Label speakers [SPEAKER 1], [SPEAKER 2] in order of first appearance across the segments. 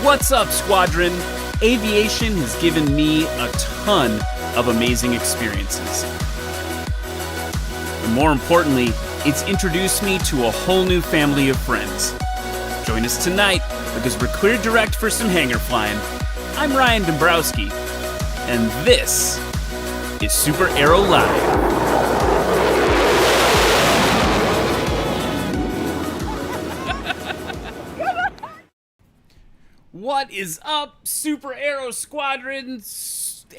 [SPEAKER 1] What's up, Squadron? Aviation has given me a ton of amazing experiences. And more importantly, it's introduced me to a whole new family of friends. Join us tonight because we're cleared direct for some hangar flying. I'm Bryan Dembroski, and this is SuperAero Live. What is up, SuperAero Squadron,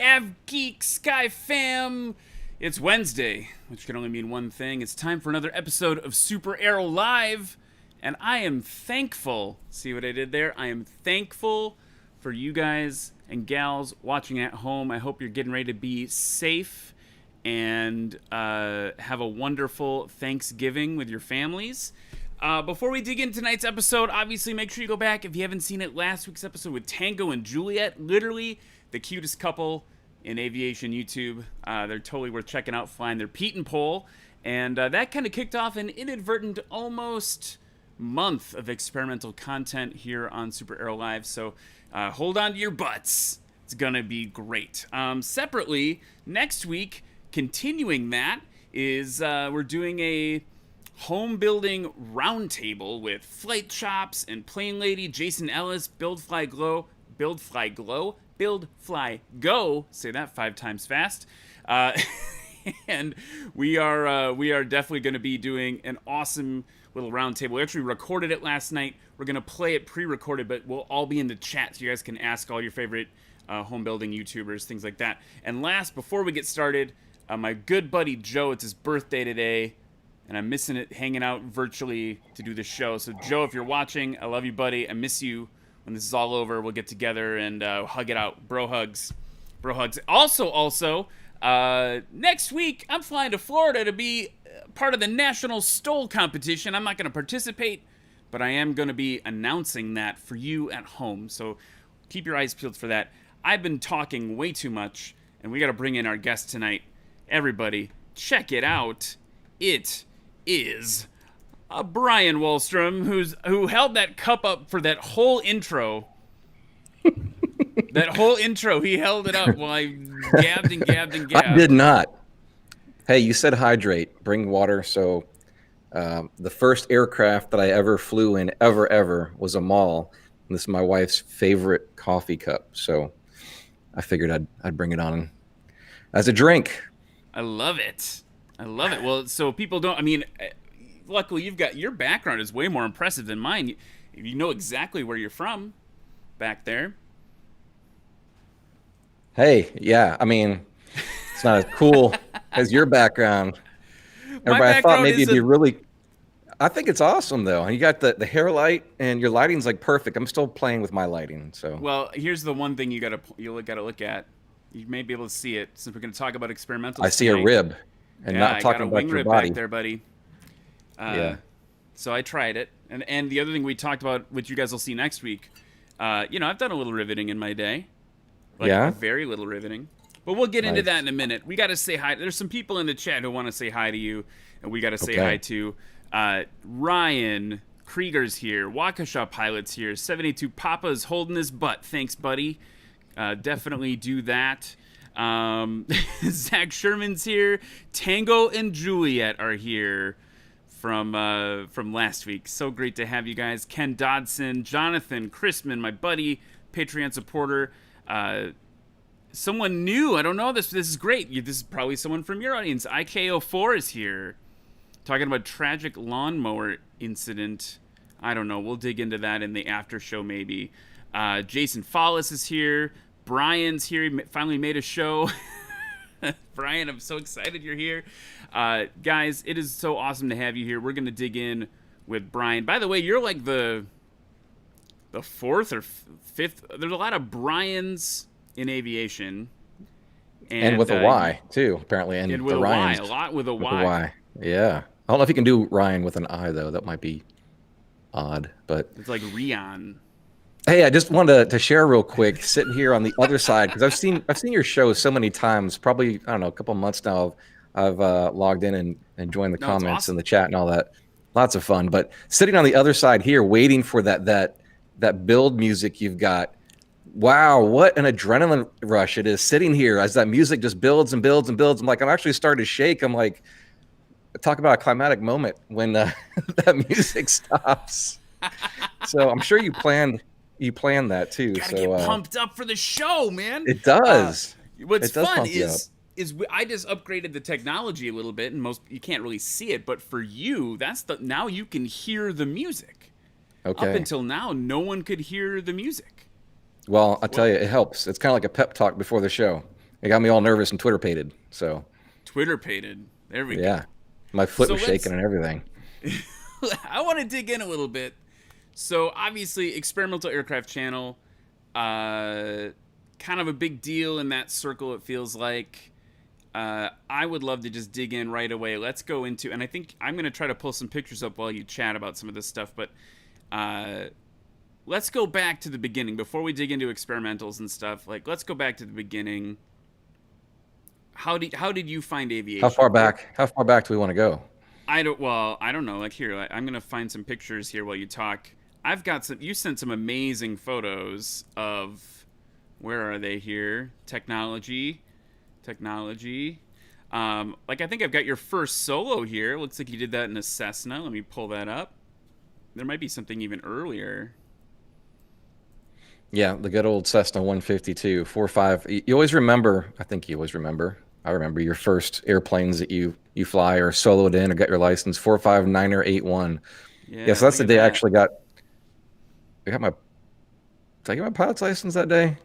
[SPEAKER 1] Av Geek, Sky Fam? It's Wednesday, which can only mean one thing. It's time for another episode of SuperAero Live, and I am thankful. See what I did there? I am thankful for you guys and gals watching at home. I hope you're getting ready to be safe and have a wonderful Thanksgiving with your families. Before we dig into tonight's episode, obviously make sure you go back if you haven't seen it. Last week's episode with Tango and Juliet, literally the cutest couple in aviation YouTube. They're totally worth checking out, flying their Pete and Pole. And that kind of kicked off an inadvertent almost month of experimental content here on SuperAero Live. So hold on to your butts. It's going to be great. Separately, next week, continuing that, is we're doing a home building roundtable with Flight Shops and Plane Lady, Jason Ellis, Build Fly Go. Say that 5 times fast. And we are definitely going to be doing an awesome little roundtable. We actually recorded it last night. We're going to play it pre-recorded, but we'll all be in the chat, so you guys can ask all your favorite home building YouTubers, things like that. And last, before we get started, my good buddy Joe, it's his birthday today. And I'm missing it hanging out virtually to do the show. So, Joe, if you're watching, I love you, buddy. I miss you. When this is all over, we'll get together and hug it out. Bro hugs. Bro hugs. Also, next week, I'm flying to Florida to be part of the National Stole Competition. I'm not going to participate, but I am going to be announcing that for you at home. So, keep your eyes peeled for that. I've been talking way too much, and we got to bring in our guest tonight. Everybody, check it out. It is Bryan Walstrom, who held that cup up for that whole intro. That whole intro, he held it up while I gabbed and gabbed and gabbed.
[SPEAKER 2] I did not. Hey, you said hydrate, bring water. So the first aircraft that I ever flew in, ever, was a Mall. And this is my wife's favorite coffee cup. So I figured I'd bring it on as a drink.
[SPEAKER 1] I love it. Well, so people don't, luckily you've got, your background is way more impressive than mine. You know exactly where you're from back there.
[SPEAKER 2] Hey, yeah, it's not as cool as your background. Everybody, I thought maybe it'd be really, I think it's awesome though. You got the hair light and your lighting's like perfect. I'm still playing with my lighting, so.
[SPEAKER 1] Well, here's the one thing you gotta look at. You may be able to see it since we're going to talk about experimental.
[SPEAKER 2] I see a rib. And not talking about your body.
[SPEAKER 1] Back there, buddy.
[SPEAKER 2] Yeah.
[SPEAKER 1] So I tried it, and the other thing we talked about, which you guys will see next week. I've done a little riveting in my day. Very little riveting. But we'll get into that in a minute. We got to say hi. There's some people in the chat who want to say hi to you, and we got to say hi to Ryan. Krueger's here. Waukesha Pilot's here. 782 Papa's holding his butt. Thanks, buddy. Definitely do that. Zach Sherman's here. Tango and Juliet are here from last week. So great to have you guys. Ken Dodson, Jonathan, Christman, my buddy, Patreon supporter. Someone new. I don't know this. This is great. This is probably someone from your audience. IKO4 is here, talking about tragic lawnmower incident. I don't know. We'll dig into that in the after show maybe. Jason Follas is here. Brian's here. He finally made a show. Bryan, I'm so excited you're here. Guys, it is so awesome to have you here. We're going to dig in with Bryan. By the way, you're like the fourth or fifth. There's a lot of Bryans in aviation.
[SPEAKER 2] And with a Y, too, apparently. And
[SPEAKER 1] with
[SPEAKER 2] the
[SPEAKER 1] a
[SPEAKER 2] Ryans,
[SPEAKER 1] Y. A lot with a Y.
[SPEAKER 2] Yeah. I don't know if you can do Ryan with an I, though. That might be odd. But
[SPEAKER 1] it's like Rion.
[SPEAKER 2] Hey, I just wanted to share real quick, sitting here on the other side, because I've seen your show so many times, probably, I don't know, a couple months now. I've logged in and joined the comments and the chat and all that. Lots of fun. But sitting on the other side here, waiting for that that build music you've got. Wow, what an adrenaline rush it is sitting here as that music just builds and builds and builds. I'm like, I'm actually starting to shake. I'm like, talk about a climatic moment when that music stops. So I'm sure you planned that too.
[SPEAKER 1] Gotta
[SPEAKER 2] So
[SPEAKER 1] get pumped up for the show, man.
[SPEAKER 2] it does.
[SPEAKER 1] What's
[SPEAKER 2] It does
[SPEAKER 1] fun
[SPEAKER 2] pump you up.
[SPEAKER 1] is I just upgraded the technology a little bit, and most you can't really see it, but for you, now you can hear the music. Up
[SPEAKER 2] Okay.
[SPEAKER 1] until now, no one could hear the music.
[SPEAKER 2] Well, I'll tell you, it helps. It's kind of like a pep talk before the show. It got me all nervous and Twitter pated. So
[SPEAKER 1] Twitter pated. There we
[SPEAKER 2] yeah,
[SPEAKER 1] go.
[SPEAKER 2] my foot
[SPEAKER 1] So
[SPEAKER 2] was shaking and everything.
[SPEAKER 1] I want to dig in a little bit. So obviously, experimental aircraft channel, kind of a big deal in that circle. It feels like. I would love to just dig in right away. Let's go into, and I think I'm going to try to pull some pictures up while you chat about some of this stuff. But let's go back to the beginning before we dig into experimentals and stuff. Like, let's go back to the beginning. How did you find aviation?
[SPEAKER 2] How far back? How far back do we want to go?
[SPEAKER 1] I don't know. Like, here, I'm gonna find some pictures here while you talk. I've got some. You sent some amazing photos of. Where are they here? Technology. Like, I think I've got your first solo here. Looks like you did that in a Cessna. Let me pull that up. There might be something even earlier.
[SPEAKER 2] Yeah, the good old Cessna 152, 45. You always remember. I think you always remember. I remember your first airplanes that you fly or soloed in or got your license. 459er 81. Yeah, so that's the day I actually got. I got my. Did I get my pilot's license that day?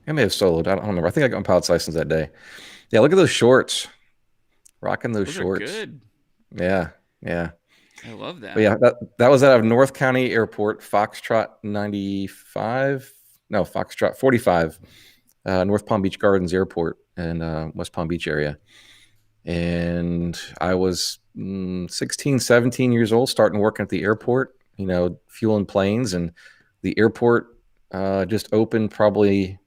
[SPEAKER 2] I may have soloed. I don't remember. I think I got my pilot's license that day. Yeah, look at those shorts. Rocking those shorts.
[SPEAKER 1] Are good.
[SPEAKER 2] Yeah, yeah.
[SPEAKER 1] I love that.
[SPEAKER 2] But yeah, that was out of North County Airport, Foxtrot 95. No, Foxtrot 45, North Palm Beach Gardens Airport in West Palm Beach area. And I was 16, 17 years old, starting working at the airport, fueling planes. And the airport just opened probably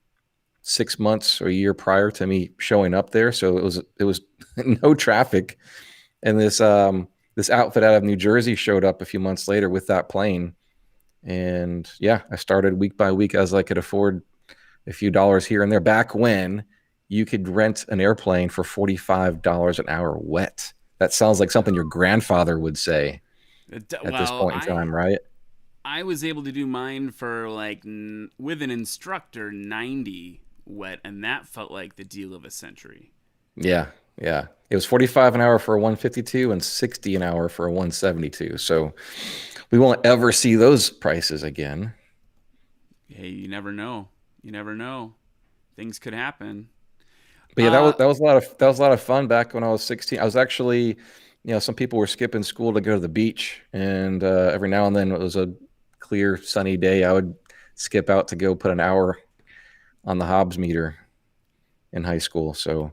[SPEAKER 2] 6 months or a year prior to me showing up there. So it was no traffic. And this outfit out of New Jersey showed up a few months later with that plane. And yeah, I started week by week as I could afford a few dollars here and there. Back when you could rent an airplane for $45 an hour wet. That sounds like something your grandfather would say at this point in time, right?
[SPEAKER 1] I was able to do mine for with an instructor 90 wet, and that felt like the deal of a century.
[SPEAKER 2] Yeah. It was 45 an hour for a 152 and 60 an hour for a 172. So we won't ever see those prices again.
[SPEAKER 1] Hey, you never know. Things could happen.
[SPEAKER 2] But yeah, that was a lot of fun back when I was 16. I was actually, some people were skipping school to go to the beach, and every now and then it was a clear sunny day. I would skip out to go put an hour on the Hobbs meter in high school. So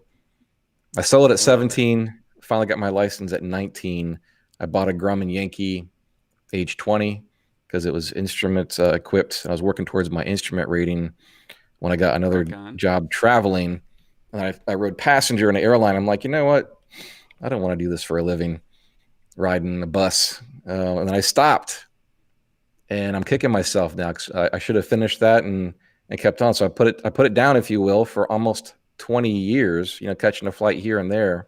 [SPEAKER 2] I sold it at 17, finally got my license at 19. I bought a Grumman Yankee age 20 because it was instrument equipped. I was working towards my instrument rating when I got another job traveling. And I rode passenger in an airline. I'm like, you know what? I don't want to do this for a living, riding a bus. And then I stopped. And I'm kicking myself now because I should have finished that and kept on. So I put it down, if you will, for almost 20 years, catching a flight here and there.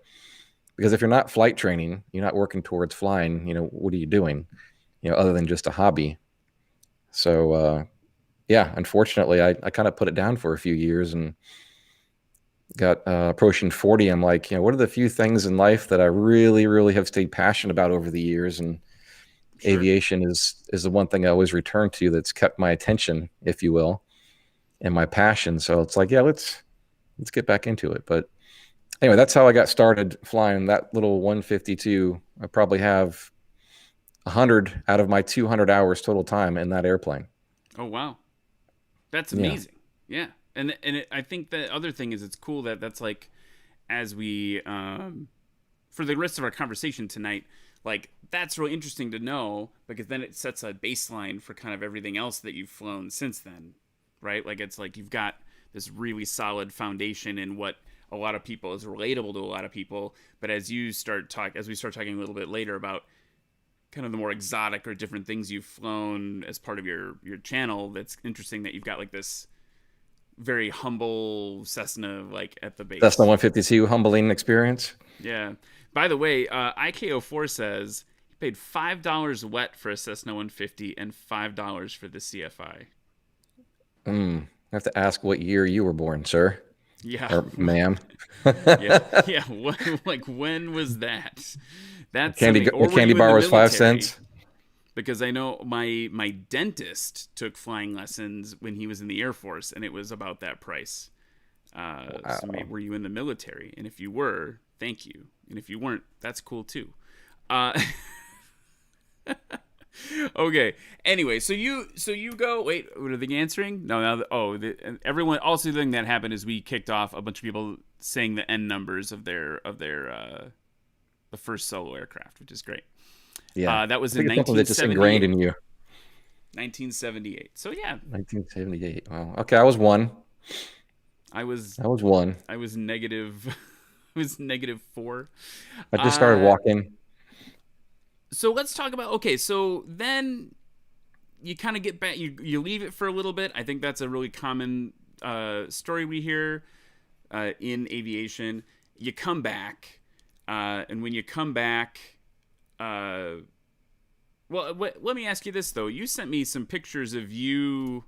[SPEAKER 2] Because if you're not flight training, you're not working towards flying, what are you doing, other than just a hobby? So, yeah, unfortunately, I kind of put it down for a few years and got approaching 40. I'm like, what are the few things in life that I really, really have stayed passionate about over the years? And aviation is the one thing I always return to that's kept my attention, if you will, and my passion. So it's like, yeah, let's get back into it. But anyway, that's how I got started flying that little 152. I probably have 100 out of my 200 hours total time in that airplane.
[SPEAKER 1] Oh, wow. That's amazing. Yeah. And I think the other thing is it's cool that that's like, as we, for the rest of our conversation tonight, like, that's really interesting to know because then it sets a baseline for kind of everything else that you've flown since then, right? Like, it's like you've got this really solid foundation in what a lot of people is relatable to a lot of people. But as we start talking a little bit later about kind of the more exotic or different things you've flown as part of your channel. That's interesting that you've got like this very humble Cessna like at the base.
[SPEAKER 2] That's the 152 humbling experience.
[SPEAKER 1] Yeah. By the way, IKO4 says he paid $5 wet for a Cessna 150 and $5 for the CFI.
[SPEAKER 2] I have to ask what year you were born, sir.
[SPEAKER 1] Yeah.
[SPEAKER 2] Or ma'am.
[SPEAKER 1] Yeah. Like when was that? That's
[SPEAKER 2] candy bar was 5 cents.
[SPEAKER 1] Because I know my dentist took flying lessons when he was in the Air Force, and it was about that price.
[SPEAKER 2] Wow.
[SPEAKER 1] So maybe, were you in the military? And if you were, thank you. And if you weren't, that's cool too. Okay. Anyway, so you go. Wait, are they answering? No. Everyone. Also, the thing that happened is we kicked off a bunch of people saying the N numbers of their the first solo aircraft, which is great.
[SPEAKER 2] Yeah,
[SPEAKER 1] that was in 1978.
[SPEAKER 2] That just ingrained in you.
[SPEAKER 1] 1978. So yeah.
[SPEAKER 2] 1978. Wow. Okay, I was one.
[SPEAKER 1] I was
[SPEAKER 2] one.
[SPEAKER 1] I was negative. I was -4.
[SPEAKER 2] I just started walking.
[SPEAKER 1] So let's talk about. Okay, so then you kind of get back. You leave it for a little bit. I think that's a really common story we hear in aviation. You come back, and when you come back. Well, let me ask you this though. You sent me some pictures of you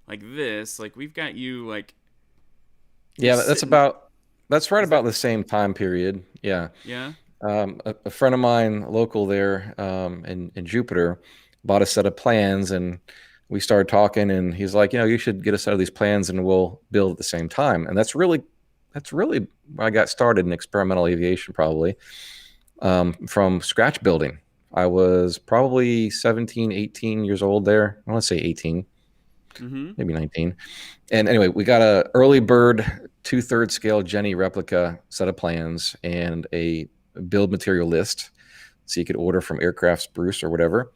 [SPEAKER 1] like this. Like we've got you like.
[SPEAKER 2] Yeah, that's right about the same time period. Yeah.
[SPEAKER 1] Yeah.
[SPEAKER 2] A friend of mine, local there, in Jupiter, bought a set of plans, and we started talking. And he's like, you should get a set of these plans, and we'll build at the same time. And that's really where I got started in experimental aviation, probably. From scratch building. I was probably 17, 18 years old there. I want to say 18, maybe 19. And anyway, we got a early bird 2/3 scale Jenny replica set of plans and a build material list. So you could order from Aircraft Spruce or whatever.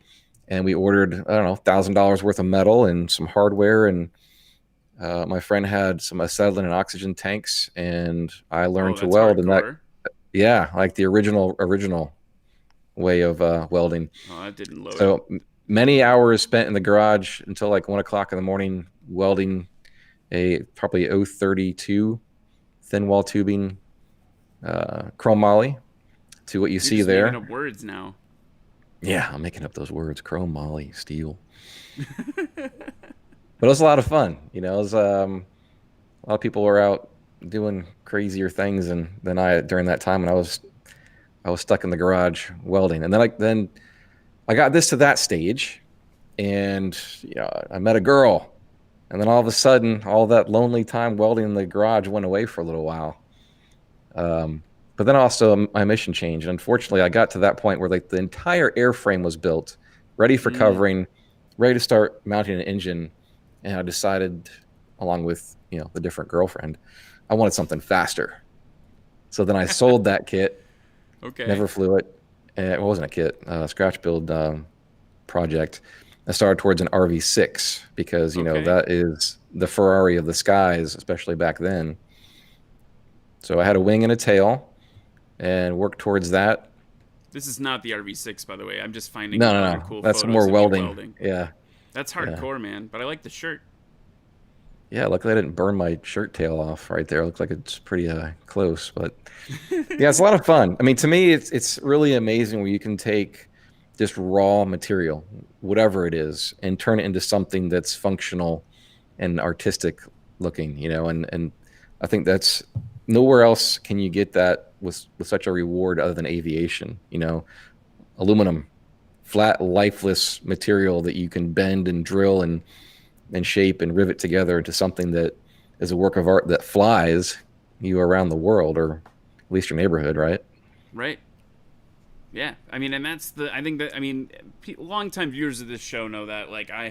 [SPEAKER 2] And we ordered, I don't know, $1,000 worth of metal and some hardware. And my friend had some acetylene and oxygen tanks, and I learned to weld in that. Yeah, like the original way of welding.
[SPEAKER 1] Oh, that didn't load.
[SPEAKER 2] So many hours spent in the garage until like 1 o'clock in the morning welding a probably 032 thin wall tubing chrome moly to what you see
[SPEAKER 1] just
[SPEAKER 2] there.
[SPEAKER 1] Making up words now.
[SPEAKER 2] Yeah, I'm making up those words: chrome moly, steel. But it was a lot of fun. It was a lot of people were out doing crazier things than I during that time when I was stuck in the garage welding. And then I got this to that stage, and I met a girl, and then all of a sudden all that lonely time welding in the garage went away for a little while. But then also my mission changed. Unfortunately, I got to that point where like the entire airframe was built, ready for covering, ready to start mounting an engine, and I decided, along with the different girlfriend, I wanted something faster. So then I sold that kit.
[SPEAKER 1] Okay.
[SPEAKER 2] Never flew it. It wasn't a kit, scratch build project. I started towards an RV6 because, that is the Ferrari of the skies, especially back then. So I had a wing and a tail and worked towards that.
[SPEAKER 1] This is not the RV6, by the way. I'm just finding
[SPEAKER 2] no.
[SPEAKER 1] cool
[SPEAKER 2] That's
[SPEAKER 1] photos
[SPEAKER 2] more
[SPEAKER 1] of you
[SPEAKER 2] welding. Yeah.
[SPEAKER 1] That's hardcore, man. But I like the shirt.
[SPEAKER 2] Yeah, luckily I didn't burn my shirt tail off right there. It looks like it's pretty close, but yeah, it's a lot of fun. I mean, to me, it's really amazing where you can take just raw material, whatever it is, and turn it into something that's functional and artistic looking, and I think that's nowhere else can you get that with such a reward other than aviation. Aluminum, flat, lifeless material that you can bend and drill and shape and rivet together into something that is a work of art that flies you around the world, or at least your neighborhood, right?
[SPEAKER 1] Right. Yeah. I mean, and longtime viewers of this show know that, like, I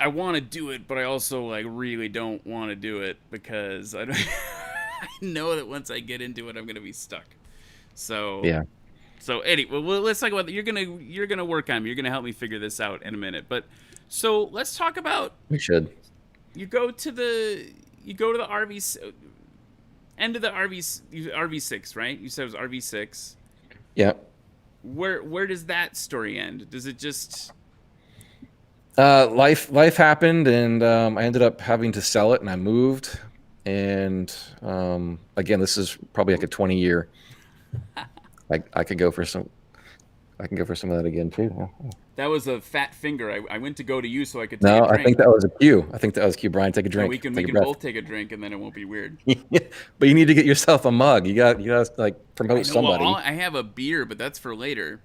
[SPEAKER 1] want to do it, but I also, like, really don't want to do it because I know that once I get into it, I'm going to be stuck. So,
[SPEAKER 2] yeah.
[SPEAKER 1] So anyway, well, let's talk about you're gonna work on me. You're gonna help me figure this out in a minute. But so let's talk about.
[SPEAKER 2] We should.
[SPEAKER 1] You go to the RV end of the RV6, right? You said it was RV6.
[SPEAKER 2] Yeah.
[SPEAKER 1] where does that story end? Does it just
[SPEAKER 2] Life happened, and I ended up having to sell it, and I moved. And again, this is probably like a 20-year. I could go for some. I can go for some of that again too.
[SPEAKER 1] that was a fat finger? I went to go to you so I could take
[SPEAKER 2] No,
[SPEAKER 1] a drink.
[SPEAKER 2] I think that was a cue. I think that was a cue. Brian, take a drink.
[SPEAKER 1] We can
[SPEAKER 2] Take a breath.
[SPEAKER 1] both take a drink and then it won't be weird.
[SPEAKER 2] But you need to get yourself a mug. You got like promote somebody.
[SPEAKER 1] Well, I have a beer, but that's for later.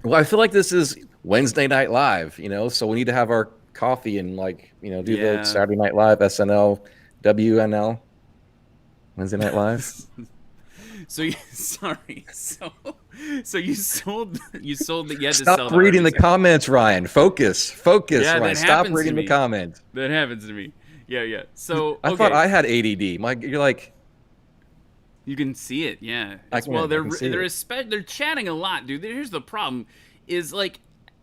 [SPEAKER 2] Well, I feel like this is Wednesday Night Live, so we need to have our coffee and do the Saturday Night Live, SNL, WNL, Wednesday Night Live.
[SPEAKER 1] So you sold that you had to
[SPEAKER 2] Stop
[SPEAKER 1] sell
[SPEAKER 2] reading the comments, Ryan. Focus,
[SPEAKER 1] yeah,
[SPEAKER 2] Ryan. Stop reading the comments.
[SPEAKER 1] That happens to me. Yeah. So
[SPEAKER 2] I thought I had ADD. You're like,
[SPEAKER 1] you can see it, yeah. They're chatting a lot, dude. Here's the problem: is like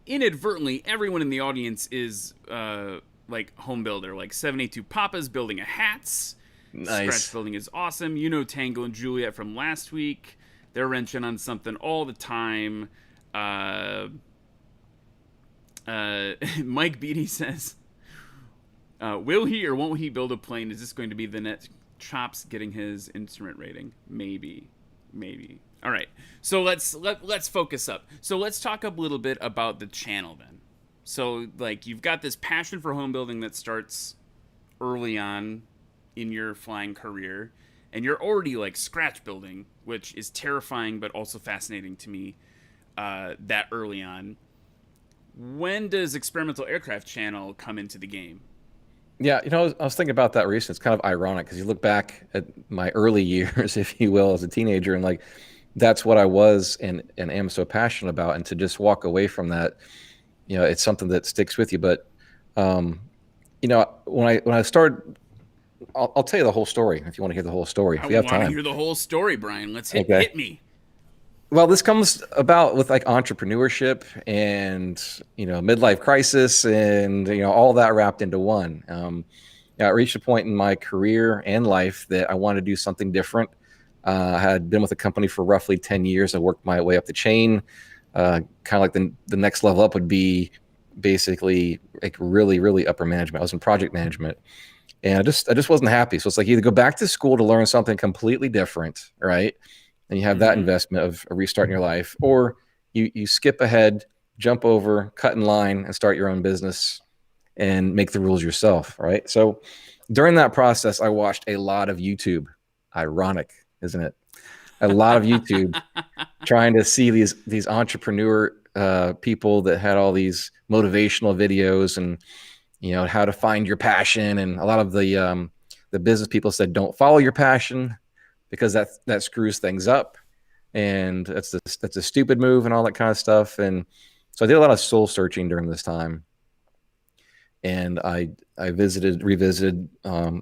[SPEAKER 1] inadvertently, everyone in the audience is like home builder, like 782 Papa's building a hats.
[SPEAKER 2] Nice.
[SPEAKER 1] Scratch building is awesome. Tango and Juliet from last week. They're wrenching on something all the time. Mike Beatty says, will he or won't he build a plane? Is this going to be the next Chops getting his instrument rating? Maybe. All right. So let's focus up. So let's talk a little bit about the channel then. So you've got this passion for home building that starts early on in your flying career, and you're already scratch building, which is terrifying but also fascinating to me that early on. When does Experimental Aircraft Channel come into the game?
[SPEAKER 2] Yeah, I was thinking about that recently. It's kind of ironic because you look back at my early years, if you will, as a teenager, and that's what I was and am so passionate about, and to just walk away from that, it's something that sticks with you. But when I started, I'll tell you the whole story if you want to hear the whole story. If you have time.
[SPEAKER 1] I want to hear the whole story, Brian. Let's hit me.
[SPEAKER 2] Well, this comes about with entrepreneurship and midlife crisis and all that wrapped into one. I reached a point in my career and life that I wanted to do something different. I had been with a company for roughly 10 years. I worked my way up the chain. Kind of like the next level up would be basically really, really upper management. I was in project management. And I just wasn't happy. So it's either go back to school to learn something completely different, right? And you have that investment of restarting your life, or you skip ahead, jump over, cut in line, and start your own business and make the rules yourself, right? So during that process, I watched a lot of YouTube. Ironic, isn't it? A lot of YouTube trying to see these entrepreneur people that had all these motivational videos and how to find your passion. And a lot of the business people said, don't follow your passion because that screws things up. And that's a stupid move and all that kind of stuff. And so I did a lot of soul searching during this time. And I revisited, one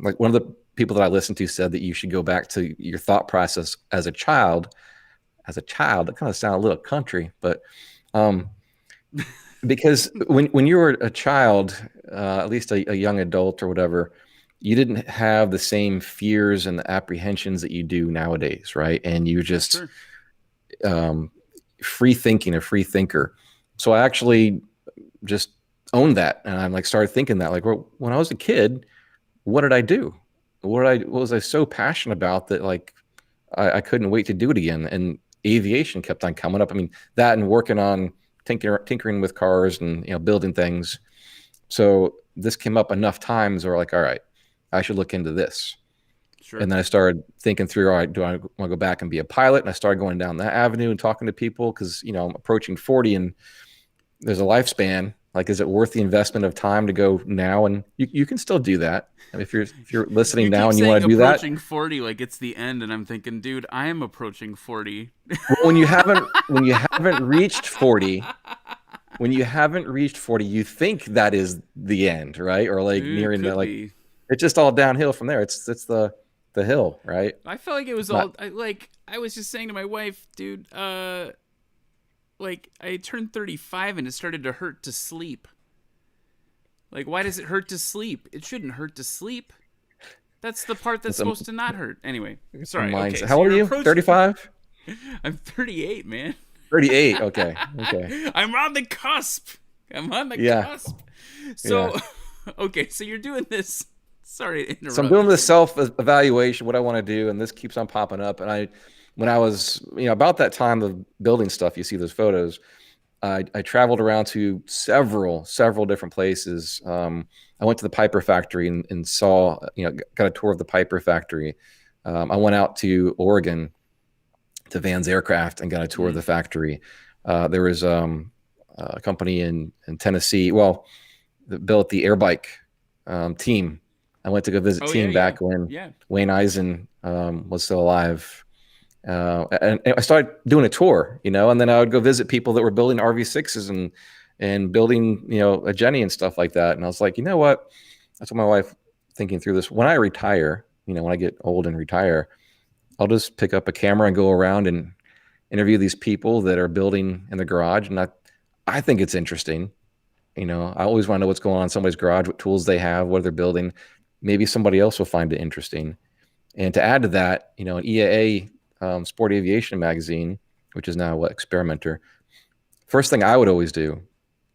[SPEAKER 2] of the people that I listened to said that you should go back to your thought process as a child. That kind of sounded a little country, but, because when you were a child, at least a young adult or whatever, you didn't have the same fears and the apprehensions that you do nowadays, right? And you just free thinking, a free thinker. So I actually just owned that, and I'm started thinking that when I was a kid, what did I do? What was I so passionate about that I couldn't wait to do it again? And aviation kept on coming up. I mean, that and working on tinkering with cars and building things. So this came up enough times where all right, I should look into this. Sure. And then I started thinking through, all right, do I want to go back and be a pilot? And I started going down that avenue and talking to people because I'm approaching 40 and there's a lifespan. Is it worth the investment of time to go now? And you can still do that. I mean, if you're listening now and you want to do that.
[SPEAKER 1] Approaching 40 like it's the end, and I'm thinking, dude, I am approaching 40.
[SPEAKER 2] Well, when you haven't reached 40, you think that is the end, right? Or nearing the it's just all downhill from there. It's the hill, right?
[SPEAKER 1] I felt like it was I was just saying to my wife, dude, I turned 35 and it started to hurt to sleep. Why does it hurt to sleep? It shouldn't hurt to sleep. That's the part that's supposed to not hurt. Anyway, sorry. Okay,
[SPEAKER 2] How old are you? 35?
[SPEAKER 1] I'm 38, man.
[SPEAKER 2] 38. Okay. Okay.
[SPEAKER 1] I'm on the cusp. I'm on the
[SPEAKER 2] Yeah.
[SPEAKER 1] cusp.
[SPEAKER 2] Yeah.
[SPEAKER 1] So, okay, so you're doing this. Sorry to
[SPEAKER 2] So I'm
[SPEAKER 1] interrupt.
[SPEAKER 2] doing this self-evaluation, what I want to do, and this keeps on popping up. And when I was, about that time of building stuff, you see those photos. I traveled around to several different places. I went to the Piper factory and saw, got a tour of the Piper factory. I went out to Oregon to Van's Aircraft and got a tour of the factory. There was a company in Tennessee, that built the air bike team. I went to go visit team back when Wayne Eisen was still alive. And I started doing a tour, and then I would go visit people that were building RV6s and building, a Jenny and stuff like that. And I was like, you know what? That's what my wife, thinking through this. When I retire, when I get old and retire, I'll just pick up a camera and go around and interview these people that are building in the garage. And I think it's interesting. I always want to know what's going on in somebody's garage, what tools they have, what they're building. Maybe somebody else will find it interesting. And to add to that, an EAA Sport Aviation magazine, which is now Experimenter. First thing I would always do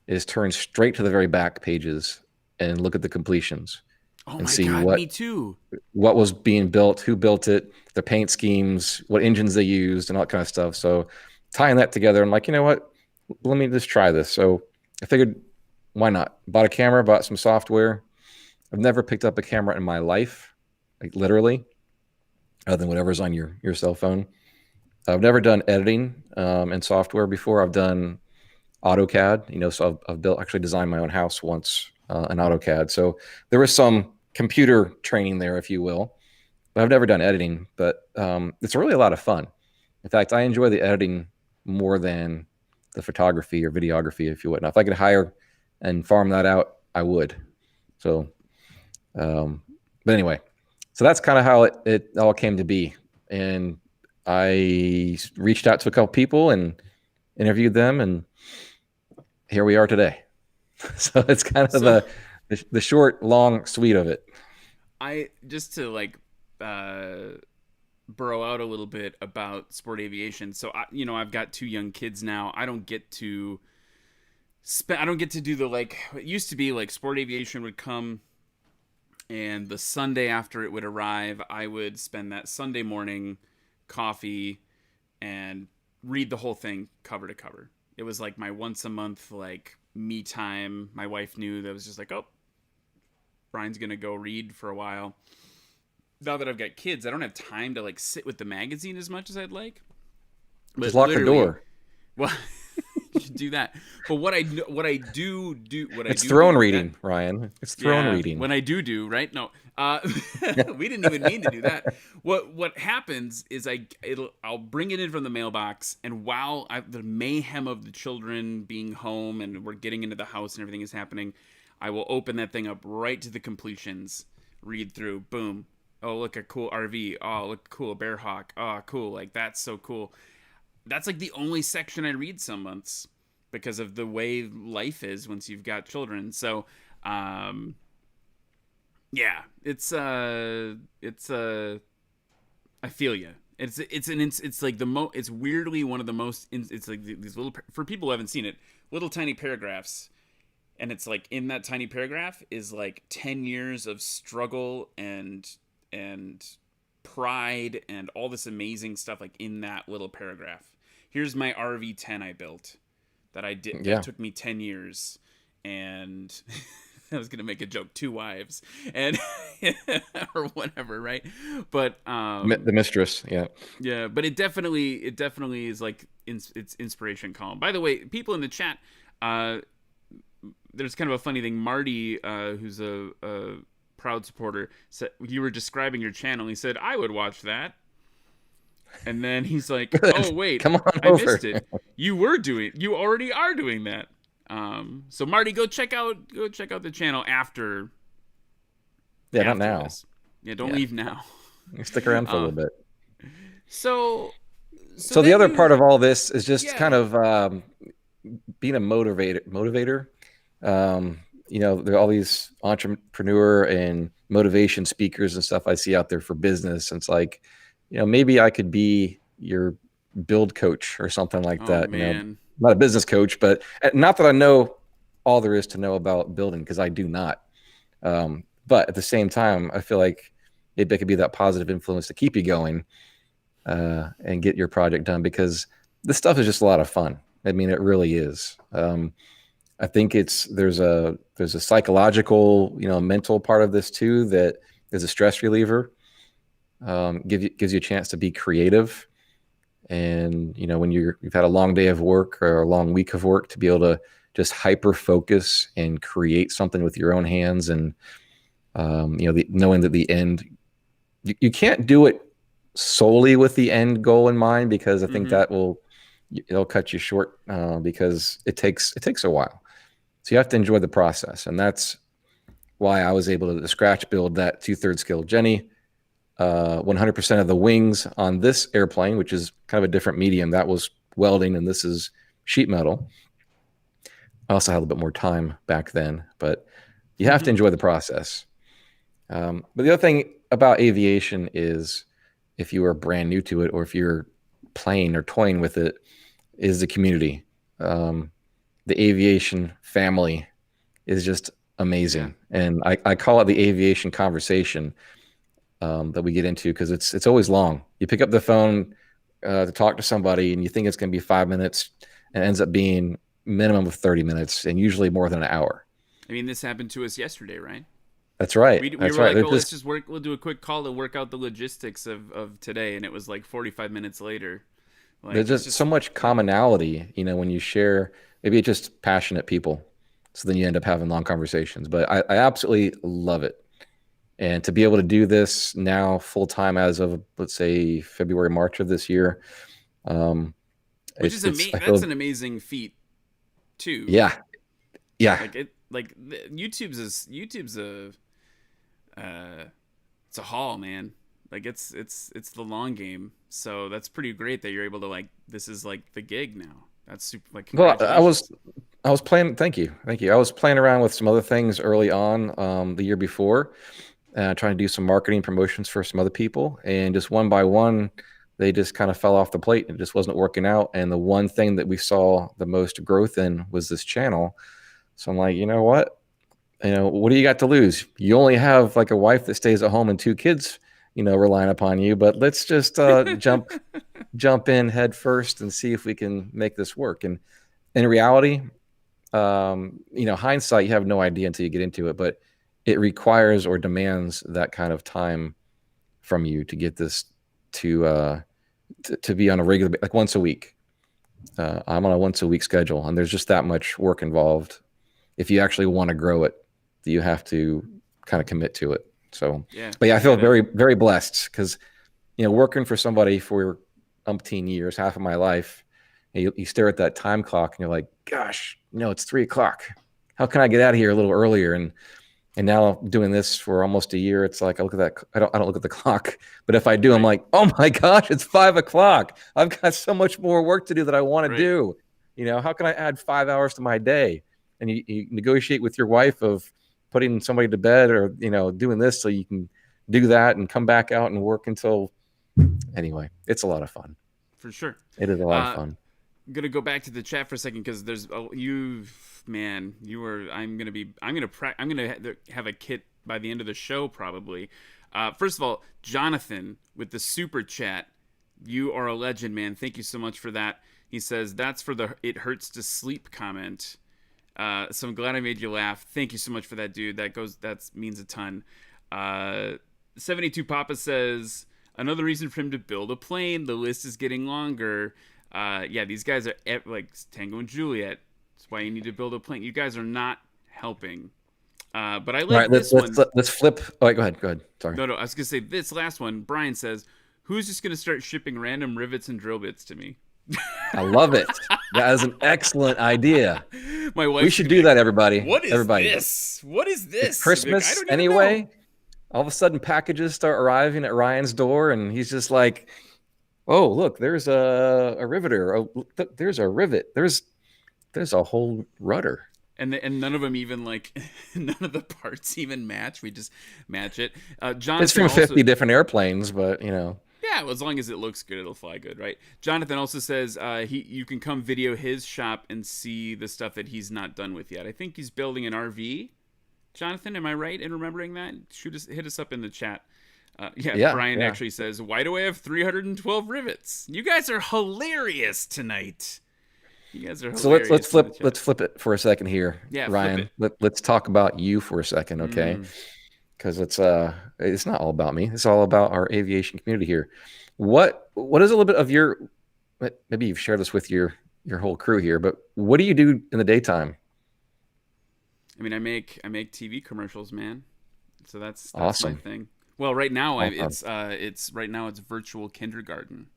[SPEAKER 2] is turn straight to the very back pages and look at the completions and see
[SPEAKER 1] me too.
[SPEAKER 2] What was being built, who built it, the paint schemes, what engines they used, and all that kind of stuff. So tying that together, I'm like, you know what? Let me just try this. So I figured, why not? Bought a camera, bought some software. I've never picked up a camera in my life, like literally, other than whatever's on your cell phone. I've never done editing in software before. I've done AutoCAD, so I've actually designed my own house once in AutoCAD. So there was some computer training there, if you will, but I've never done editing, but it's really a lot of fun. In fact, I enjoy the editing more than the photography or videography, if you would. Now, if I could hire and farm that out, I would. So, but anyway, so that's kind of how it all came to be. And I reached out to a couple people and interviewed them, and here we are today. So it's kind of the short, long, sweet of it.
[SPEAKER 1] I just to burrow out a little bit about sport aviation. So I've got 2 young kids now. I don't get to do the it used to be sport aviation would come, and the Sunday after it would arrive, I would spend that Sunday morning coffee and read the whole thing cover to cover. It was like my once a month me time. My wife knew that was just oh, Brian's gonna go read for a while. Now that I've got kids, I don't have time to sit with the magazine as much as I'd like.
[SPEAKER 2] But just lock the door.
[SPEAKER 1] Well, you should do that. But what I do
[SPEAKER 2] it's throne reading, Ryan. It's throne reading.
[SPEAKER 1] When I do, right? No, we didn't even mean to do that. What happens is I'll bring it in from the mailbox, and while the mayhem of the children being home and we're getting into the house and everything is happening, I will open that thing up right to the completions, read through, boom. Oh, look, a cool RV. Oh, look, cool, a Bearhawk. Oh, cool. That's so cool. That's the only section I read some months because of the way life is once you've got children. So, yeah, it's I feel you. It's weirdly one of the most, it's these little, for people who haven't seen it, little tiny paragraphs. And it's in that tiny paragraph is 10 years of struggle and pride and all this amazing stuff in that little paragraph. Here's my RV10 I built that I did. Yeah. That took me 10 years, and I was gonna make a joke, 2 wives and or whatever, right? But
[SPEAKER 2] the mistress,
[SPEAKER 1] yeah. But it definitely is it's inspiration column. By the way, people in the chat, there's kind of a funny thing. Marty, who's a proud supporter, said you were describing your channel. He said I would watch that, and then he's like, "Oh wait,
[SPEAKER 2] come on
[SPEAKER 1] I
[SPEAKER 2] over.
[SPEAKER 1] missed it. You already are doing that." So Marty, go check out the channel after.
[SPEAKER 2] Yeah, not now.
[SPEAKER 1] This. Yeah, don't leave now.
[SPEAKER 2] You stick around for a little bit.
[SPEAKER 1] So
[SPEAKER 2] the other part of all this is just kind of being a motivator. There are all these entrepreneur and motivation speakers and stuff I see out there for business. And it's maybe I could be your build coach or something like
[SPEAKER 1] Oh
[SPEAKER 2] that. You know,
[SPEAKER 1] man.
[SPEAKER 2] not a business coach, but not that I know all there is to know about building, because I do not. But at the same time, I feel like it could be that positive influence to keep you going and get your project done, because this stuff is just a lot of fun. I mean, it really is. I think there's a psychological, mental part of this too, that is a stress reliever. Gives you a chance to be creative, and when you've had a long day of work or a long week of work, to be able to just hyper focus and create something with your own hands, and knowing that the end, you can't do it solely with the end goal in mind, because I think that it'll cut you short, because it takes a while. So you have to enjoy the process, and that's why I was able to scratch build that 2/3 scale Jenny. 100% of the wings on this airplane, which is kind of a different medium, that was welding, and this is sheet metal. I also had a little bit more time back then, but you have to enjoy the process. But the other thing about aviation is, if you are brand new to it, or if you're playing or toying with it, is the community. The aviation family is just amazing. And I call it the aviation conversation that we get into, because it's always long. You pick up the phone to talk to somebody, and you think it's going to be 5 minutes, and it ends up being minimum of 30 minutes, and usually more than an hour.
[SPEAKER 1] I mean, this happened to us yesterday, right?
[SPEAKER 2] That's right.
[SPEAKER 1] We
[SPEAKER 2] That's
[SPEAKER 1] were
[SPEAKER 2] right.
[SPEAKER 1] like, let's just work. We'll do a quick call to work out the logistics of today, and it was like 45 minutes later. Like,
[SPEAKER 2] there's just so much commonality, when you share. Maybe it's just passionate people, so then you end up having long conversations. But I absolutely love it, and to be able to do this now full time as of, let's say, February, March of this year,
[SPEAKER 1] which is amazing. That's an amazing feat, too.
[SPEAKER 2] Yeah.
[SPEAKER 1] YouTube's it's a haul, man. Like it's the long game. So that's pretty great that you're able to, this is like the gig now. That's super.
[SPEAKER 2] Well, I was playing. Thank you. I was playing around with some other things early on, the year before, trying to do some marketing promotions for some other people, and just one by one, they just kind of fell off the plate, and it just wasn't working out. And the one thing that we saw the most growth in was this channel. So I'm like, you know what? What do you got to lose? You only have a wife that stays at home and 2 kids, relying upon you. But let's just jump in head first and see if we can make this work. And in reality, hindsight, you have no idea until you get into it, but it requires or demands that kind of time from you to get this to be on a regular, like once a week. I'm on a once a week schedule, and there's just that much work involved. If you actually want to grow it, you have to kind of commit to it. So, I feel very, very blessed, because, working for somebody for umpteen years, half of my life, you stare at that time clock and you're like, gosh, it's 3:00. How can I get out of here a little earlier? And now doing this for almost a year, it's like, I look at that. I don't look at the clock, but if I do, I'm like, oh my gosh, it's 5:00. I've got so much more work to do that I want to do. How can I add 5 hours to my day? And you negotiate with your wife of putting somebody to bed, or, doing this so you can do that and come back out and work until, anyway, it's a lot of fun.
[SPEAKER 1] For sure.
[SPEAKER 2] It is a lot of fun.
[SPEAKER 1] I'm going to go back to the chat for a second, because there's, I'm going to have a kit by the end of the show, probably. First of all, Jonathan with the super chat, you are a legend, man. Thank you so much for that. He says, that's for the "it hurts to sleep" comment. So I'm glad I made you laugh. Thank you so much for that, dude. That means a ton. 72 Papa says, another reason for him to build a plane. The list is getting longer. These guys are like Tango and Juliet. That's why you need to build a plane. You guys are not helping. But I like this one.
[SPEAKER 2] Let's flip. Oh, go ahead. Sorry.
[SPEAKER 1] No. I was gonna say this last one. Brian says, who's just gonna start shipping random rivets and drill bits to me?
[SPEAKER 2] I love it. That is an excellent idea.
[SPEAKER 1] My wife.
[SPEAKER 2] We should do that, everybody.
[SPEAKER 1] What is this? What is this?
[SPEAKER 2] It's Christmas anyway. All of a sudden, packages start arriving at Ryan's door, and he's just like, "Oh, look, there's a riveter. Oh, there's a rivet. There's a whole rudder."
[SPEAKER 1] And none of them even none of the parts even match. We just match it. Jonathan,
[SPEAKER 2] it's from 50 different airplanes, but
[SPEAKER 1] Yeah, Yeah, well, as long as it looks good, it'll fly good, right? Jonathan also says you can come video his shop and see the stuff that he's not done with yet. I think he's building an RV. Jonathan, am I right in remembering that? Hit us up in the chat. Brian actually says, "Why do I have 312 rivets? You guys are hilarious tonight. You guys are hilarious."
[SPEAKER 2] So let's flip it for a second here, Ryan. Let's talk about you for a second, okay? Because it's not all about me. It's all about our aviation community here. What is a little bit of your? Maybe you've shared this with your whole crew here, but what do you do in the daytime?
[SPEAKER 3] I mean, I make TV commercials, man. So that's
[SPEAKER 2] awesome.
[SPEAKER 3] my thing. Well, right now it's virtual kindergarten,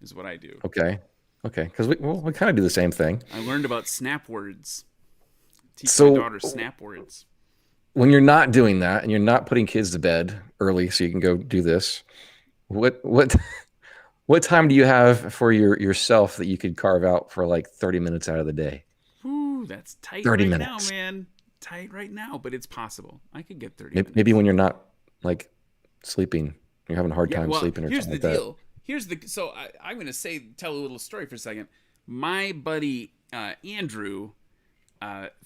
[SPEAKER 3] is what I do.
[SPEAKER 2] Okay, because we kind of do the same thing.
[SPEAKER 3] I learned about snap words. Teach my daughter snap words.
[SPEAKER 2] When you're not doing that and you're not putting kids to bed early so you can go do this, what time do you have for yourself that you could carve out for like 30 minutes out of the day?
[SPEAKER 3] Ooh, that's tight
[SPEAKER 2] 30
[SPEAKER 3] right
[SPEAKER 2] minutes.
[SPEAKER 3] now, man. Tight right now, but it's possible. I could get 30 minutes.
[SPEAKER 2] Maybe when you're not like sleeping, you're having a hard time sleeping or something like that.
[SPEAKER 3] Here's the deal. So I'm going to tell a little story for a second. My buddy Andrew,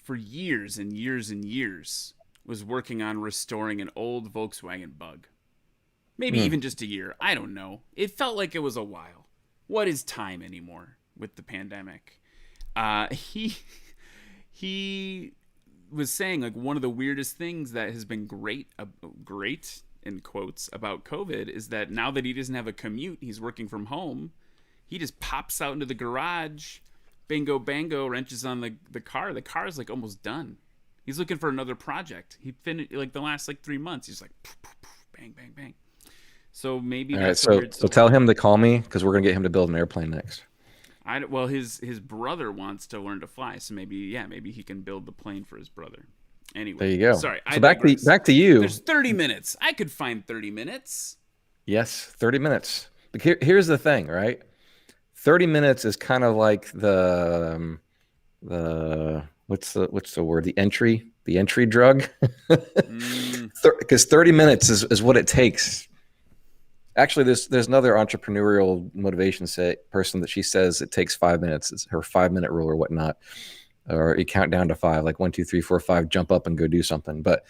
[SPEAKER 3] for years and years and years, was working on restoring an old Volkswagen Bug. Maybe even just a year. I don't know. It felt like it was a while. What is time anymore with the pandemic? He was saying, like, one of the weirdest things that has been great in quotes about COVID is that now that he doesn't have a commute, he's working from home. He just pops out into the garage, bingo bango, wrenches on the car. The car's like almost done. He's looking for another project. He finished like the last 3 months. He's like poof, poof, poof, bang bang bang. So maybe that's
[SPEAKER 2] right. So tell him to call me because we're gonna get him to build an airplane next.
[SPEAKER 3] Well, his brother wants to learn to fly, so maybe he can build the plane for his brother. Anyway,
[SPEAKER 2] there you go.
[SPEAKER 3] Sorry,
[SPEAKER 2] so back to you.
[SPEAKER 3] There's 30 minutes. I could find 30 minutes.
[SPEAKER 2] Yes, 30 minutes. But here's the thing, right? 30 minutes is kind of like the what's the word? The entry drug. Because 30 minutes is what it takes. Actually, there's another entrepreneurial motivation person that she says it takes 5 minutes. It's her 5-minute rule or whatnot. Or you count down to 5, like 1, 2, 3, 4, 5, jump up and go do something. But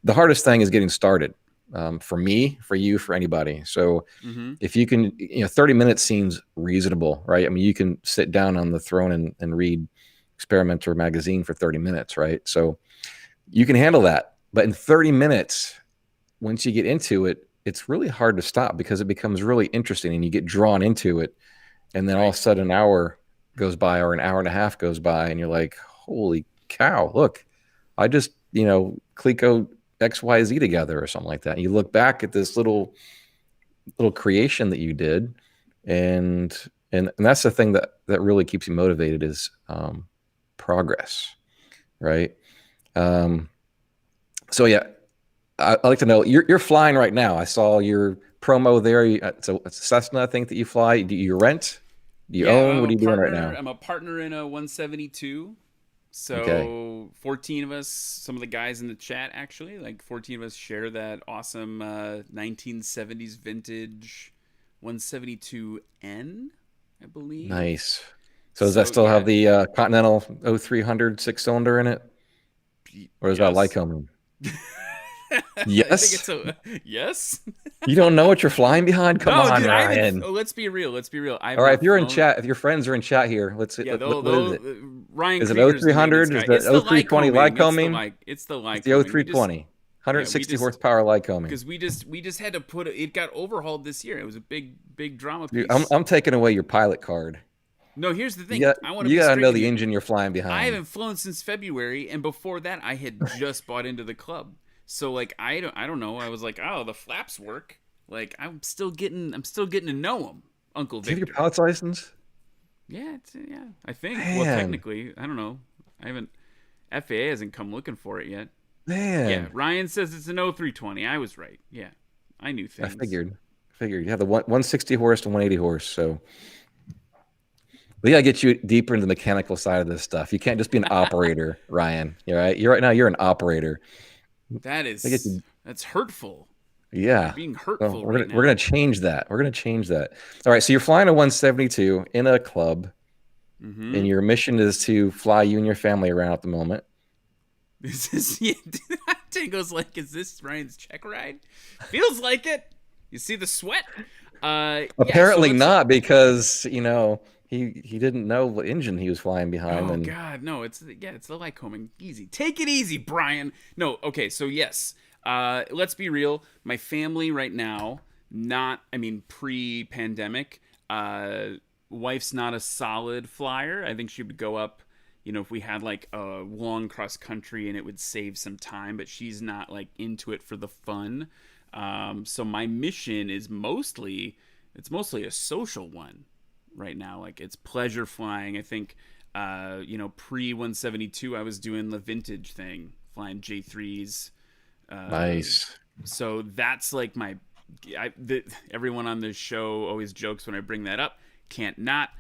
[SPEAKER 2] the hardest thing is getting started. For me, for you, for anybody. So if you can, 30 minutes seems reasonable, right? I mean, you can sit down on the throne and read Experimenter magazine for 30 minutes, right? So you can handle that. But in 30 minutes, once you get into it, it's really hard to stop because it becomes really interesting and you get drawn into it. And then all of a sudden an hour goes by or an hour and a half goes by and you're like, holy cow, look, I just, Clico XYZ together or something like that. And you look back at this little creation that you did. And that's the thing that really keeps you motivated is progress. Right. So yeah, I'd like to know, you're flying right now. I saw your promo there. It's a Cessna, I think, that you fly. Do you rent? Do you own? What are you doing right now?
[SPEAKER 3] I'm a partner in a 172. So 14 of us, some of the guys in the chat, actually, like 14 of us share that awesome 1970s vintage 172N, I believe.
[SPEAKER 2] Nice. So does that still have the Continental 0300 6-cylinder in it? Or is that Lycoming? Yes.
[SPEAKER 3] I think yes.
[SPEAKER 2] You don't know what you're flying behind? Come on,
[SPEAKER 3] dude,
[SPEAKER 2] Ryan.
[SPEAKER 3] Let's be real.
[SPEAKER 2] All right, if you're in chat, if your friends are in chat here, what is it?
[SPEAKER 3] Ryan,
[SPEAKER 2] is it 0300? Is it 0320 Lycoming?
[SPEAKER 3] It's the Lycoming.
[SPEAKER 2] It's the 0320. 160 horsepower Lycoming.
[SPEAKER 3] Because we just had to it got overhauled this year. It was a big drama piece.
[SPEAKER 2] Dude, I'm taking away your pilot card.
[SPEAKER 3] No, here's the thing.
[SPEAKER 2] You gotta know the engine you're flying behind.
[SPEAKER 3] I haven't flown since February, and before that, I had just bought into the club. So like I don't know. I was like, oh, the flaps work. Like I'm still getting to know them, Uncle Victor.
[SPEAKER 2] Do you have your pilot's license?
[SPEAKER 3] Yeah, I think.
[SPEAKER 2] Man.
[SPEAKER 3] Well, technically, I don't know. I haven't. FAA hasn't come looking for it yet.
[SPEAKER 2] Man.
[SPEAKER 3] Yeah, Ryan says it's an 0320. I was right. Yeah, I knew things.
[SPEAKER 2] I figured. You have the 160 horse to 180 horse. So we gotta get you deeper into the mechanical side of this stuff. You can't just be an operator, Ryan. You're right. You're an operator.
[SPEAKER 3] That's hurtful.
[SPEAKER 2] Yeah.
[SPEAKER 3] You're being hurtful
[SPEAKER 2] Well,
[SPEAKER 3] right now.
[SPEAKER 2] we're gonna change that. We're gonna change that. All right. So you're flying a 172 in a club, and your mission is to fly you and your family around at the moment.
[SPEAKER 3] This is Tango's like, is this Ryan's check ride? Feels like it. You see the sweat?
[SPEAKER 2] Apparently not, because he didn't know what engine he was flying behind.
[SPEAKER 3] Oh God, no! It's the Lycoming. Easy, take it easy, Brian. No, okay. So yes, let's be real. My family right now, pre-pandemic, wife's not a solid flyer. I think she would go up, if we had like a long cross country and it would save some time, but she's not like into it for the fun. So my mission is mostly a social one right now. Like, it's pleasure flying. I think, pre 172, I was doing the vintage thing, flying J3s.
[SPEAKER 2] Nice.
[SPEAKER 3] So that's like everyone on this show always jokes when I bring that up. Can't not.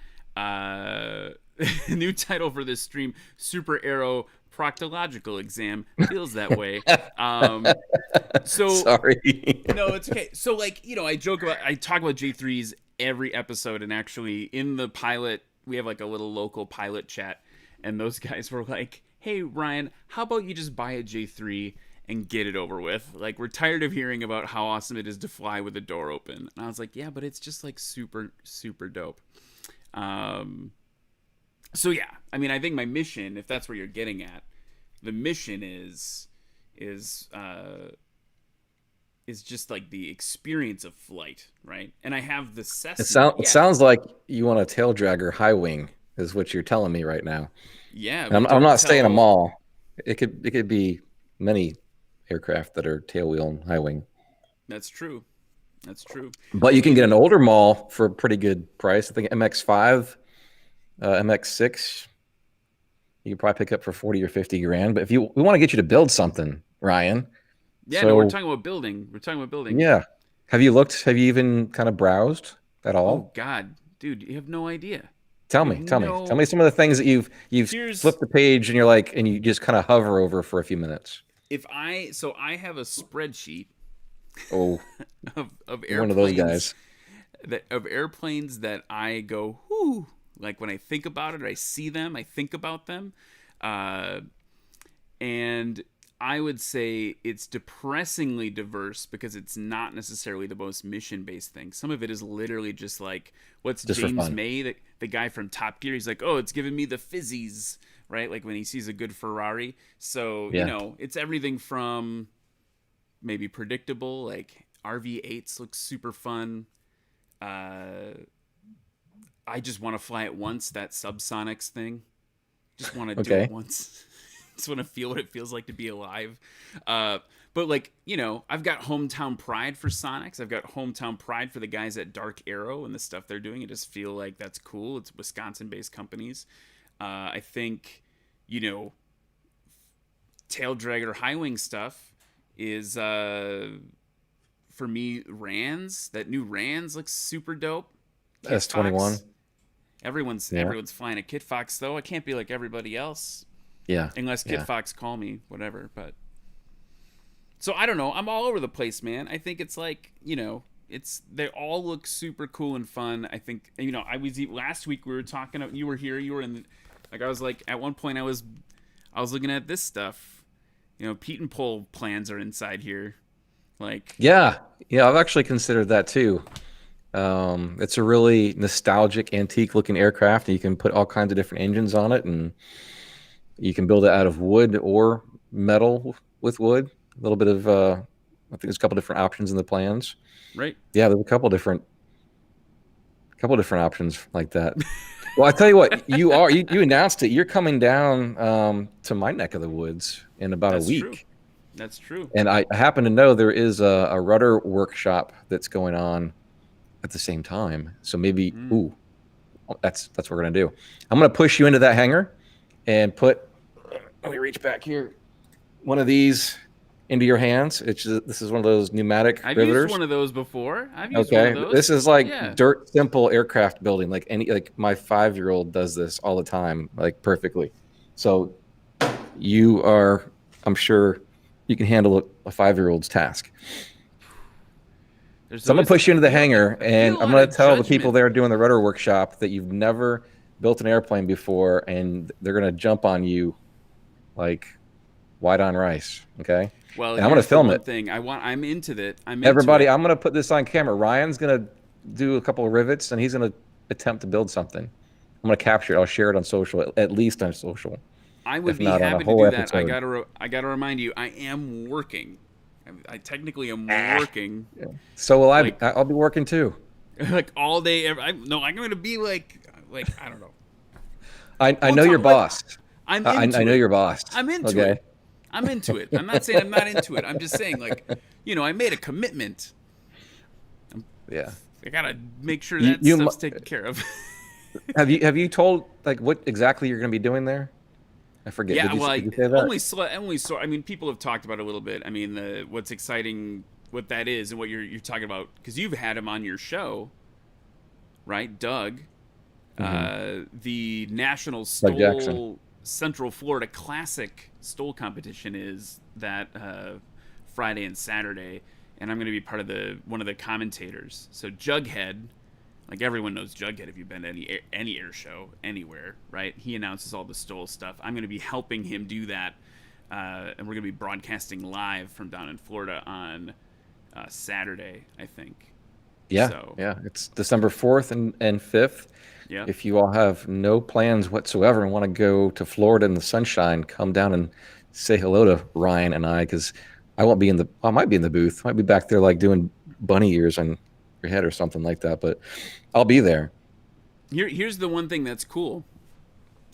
[SPEAKER 3] New title for this stream: SuperAero Proctological Exam. Feels that way. So
[SPEAKER 2] sorry.
[SPEAKER 3] No, it's okay. So I talk about J3s every episode, and actually in the pilot we have like a little local pilot chat, and those guys were like, "Hey Ryan, how about you just buy a J3 and get it over with? Like, we're tired of hearing about how awesome it is to fly with the door open." And I was like, "Yeah, but it's just like super, super dope." So yeah, I think my mission, if that's where you're getting at, the mission is just like the experience of flight, right? And I have the Cessna.
[SPEAKER 2] It sounds like you want a tail dragger high wing, is what you're telling me right now.
[SPEAKER 3] Yeah,
[SPEAKER 2] I'm not saying them all. It could be many aircraft that are tail wheel and high wing.
[SPEAKER 3] That's true.
[SPEAKER 2] But you can get an older mall for a pretty good price. I think MX5, MX6, you can probably pick up for 40 or 50 grand. But we want to get you to build something, Ryan.
[SPEAKER 3] Yeah, no, we're talking about building.
[SPEAKER 2] Yeah. Have you looked? Have you even kind of browsed at all?
[SPEAKER 3] Oh God, dude, you have no idea.
[SPEAKER 2] Tell me some of the things that you've flipped the page and you're like, and you just kind of hover over for a few minutes.
[SPEAKER 3] I have a spreadsheet.
[SPEAKER 2] Oh,
[SPEAKER 3] of airplanes,
[SPEAKER 2] one of those guys.
[SPEAKER 3] Of airplanes that I go, whoo, like when I think about it, I see them, I think about them, and I would say it's depressingly diverse because it's not necessarily the most mission-based thing. Some of it is literally just like, what's just James May, the guy from Top Gear? He's like, oh, it's giving me the fizzies, right? Like when he sees a good Ferrari. So, it's everything from maybe predictable, like RV8s look super fun. I just want to fly it once, that subsonics thing. Just want to do it once. Just want to feel what it feels like to be alive. But I've got hometown pride for Sonics. I've got hometown pride for the guys at Dark Arrow and the stuff they're doing. I just feel like that's cool. It's Wisconsin-based companies. I think, tail dragger high wing stuff is, for me, Rands. That new Rands looks super dope.
[SPEAKER 2] S21.
[SPEAKER 3] Everyone's flying a Kit Fox, though. I can't be like everybody else.
[SPEAKER 2] Yeah.
[SPEAKER 3] Unless Kit Fox call me, whatever. But so I don't know. I'm all over the place, man. I think it's like, they all look super cool and fun. I think, last week we were talking. You were here. You were in. I was like, at one point I was looking at this stuff. Pete and Pole plans are inside here. Like.
[SPEAKER 2] Yeah. I've actually considered that too. It's a really nostalgic, antique-looking aircraft, and you can put all kinds of different engines on it, and you can build it out of wood or metal with wood. A little bit of, I think there's a couple different options in the plans.
[SPEAKER 3] Right.
[SPEAKER 2] Yeah, there's a couple different options like that. Well, I tell you what, you announced it. You're coming down to my neck of the woods in about a week.
[SPEAKER 3] True. That's true.
[SPEAKER 2] And I happen to know there is a rudder workshop that's going on at the same time. So maybe, that's what we're going to do. I'm going to push you into that hangar and let me reach back here, one of these into your hands. This is one of those pneumatic
[SPEAKER 3] I've
[SPEAKER 2] riveters.
[SPEAKER 3] used one of those before. I've used one of those.
[SPEAKER 2] This is like dirt simple aircraft building. Like my 5-year-old does this all the time, like perfectly. So I'm sure you can handle a 5-year-old's task. So I'm gonna push you into the hangar, and I'm gonna tell the people
[SPEAKER 1] judgment.
[SPEAKER 2] there doing the rudder workshop that you've never built an airplane before, and they're gonna jump on you like white on rice. Okay.
[SPEAKER 1] Well,
[SPEAKER 2] and I'm gonna film it.
[SPEAKER 1] I'm into that.
[SPEAKER 2] Everybody, I'm gonna put this on camera. Ryan's gonna do a couple of rivets, and he's gonna attempt to build something. I'm gonna capture it. I'll share it on social, at least on social.
[SPEAKER 1] I would be happy to do that. I gotta remind you, I am working. I technically am working.
[SPEAKER 2] Yeah. So will I. I'll be working too.
[SPEAKER 1] Like all day. I'm going to be like I don't know.
[SPEAKER 2] I know your boss.
[SPEAKER 1] I
[SPEAKER 2] know your boss.
[SPEAKER 1] I'm into it. I'm into it. I'm not saying I'm not into it. I'm just saying, like, I made a commitment.
[SPEAKER 2] Yeah.
[SPEAKER 1] I gotta make sure that stuff's taken care of.
[SPEAKER 2] Have you told like what exactly you're gonna be doing there? I forget.
[SPEAKER 1] Yeah,
[SPEAKER 2] did you say that?
[SPEAKER 1] only so. I mean, people have talked about it a little bit. I mean, what's exciting, what that is, and what you're talking about, because you've had him on your show, right, Doug? The National Stoll Central Florida Classic Stoll competition is that Friday and Saturday, and I'm going to be part of one of the commentators. So Jughead. Like, everyone knows Jughead if you've been to any air show anywhere, right? He announces all the Stoll stuff. I'm going to be helping him do that, and we're going to be broadcasting live from down in Florida on Saturday, I think.
[SPEAKER 2] Yeah,
[SPEAKER 1] so,
[SPEAKER 2] yeah. It's December 4th and 5th.
[SPEAKER 1] Yeah.
[SPEAKER 2] If you all have no plans whatsoever and want to go to Florida in the sunshine, come down and say hello to Ryan and I, because I might be in the booth. I might be back there like doing bunny ears on your head or something like that, but I'll be there.
[SPEAKER 1] Here's the one thing that's cool.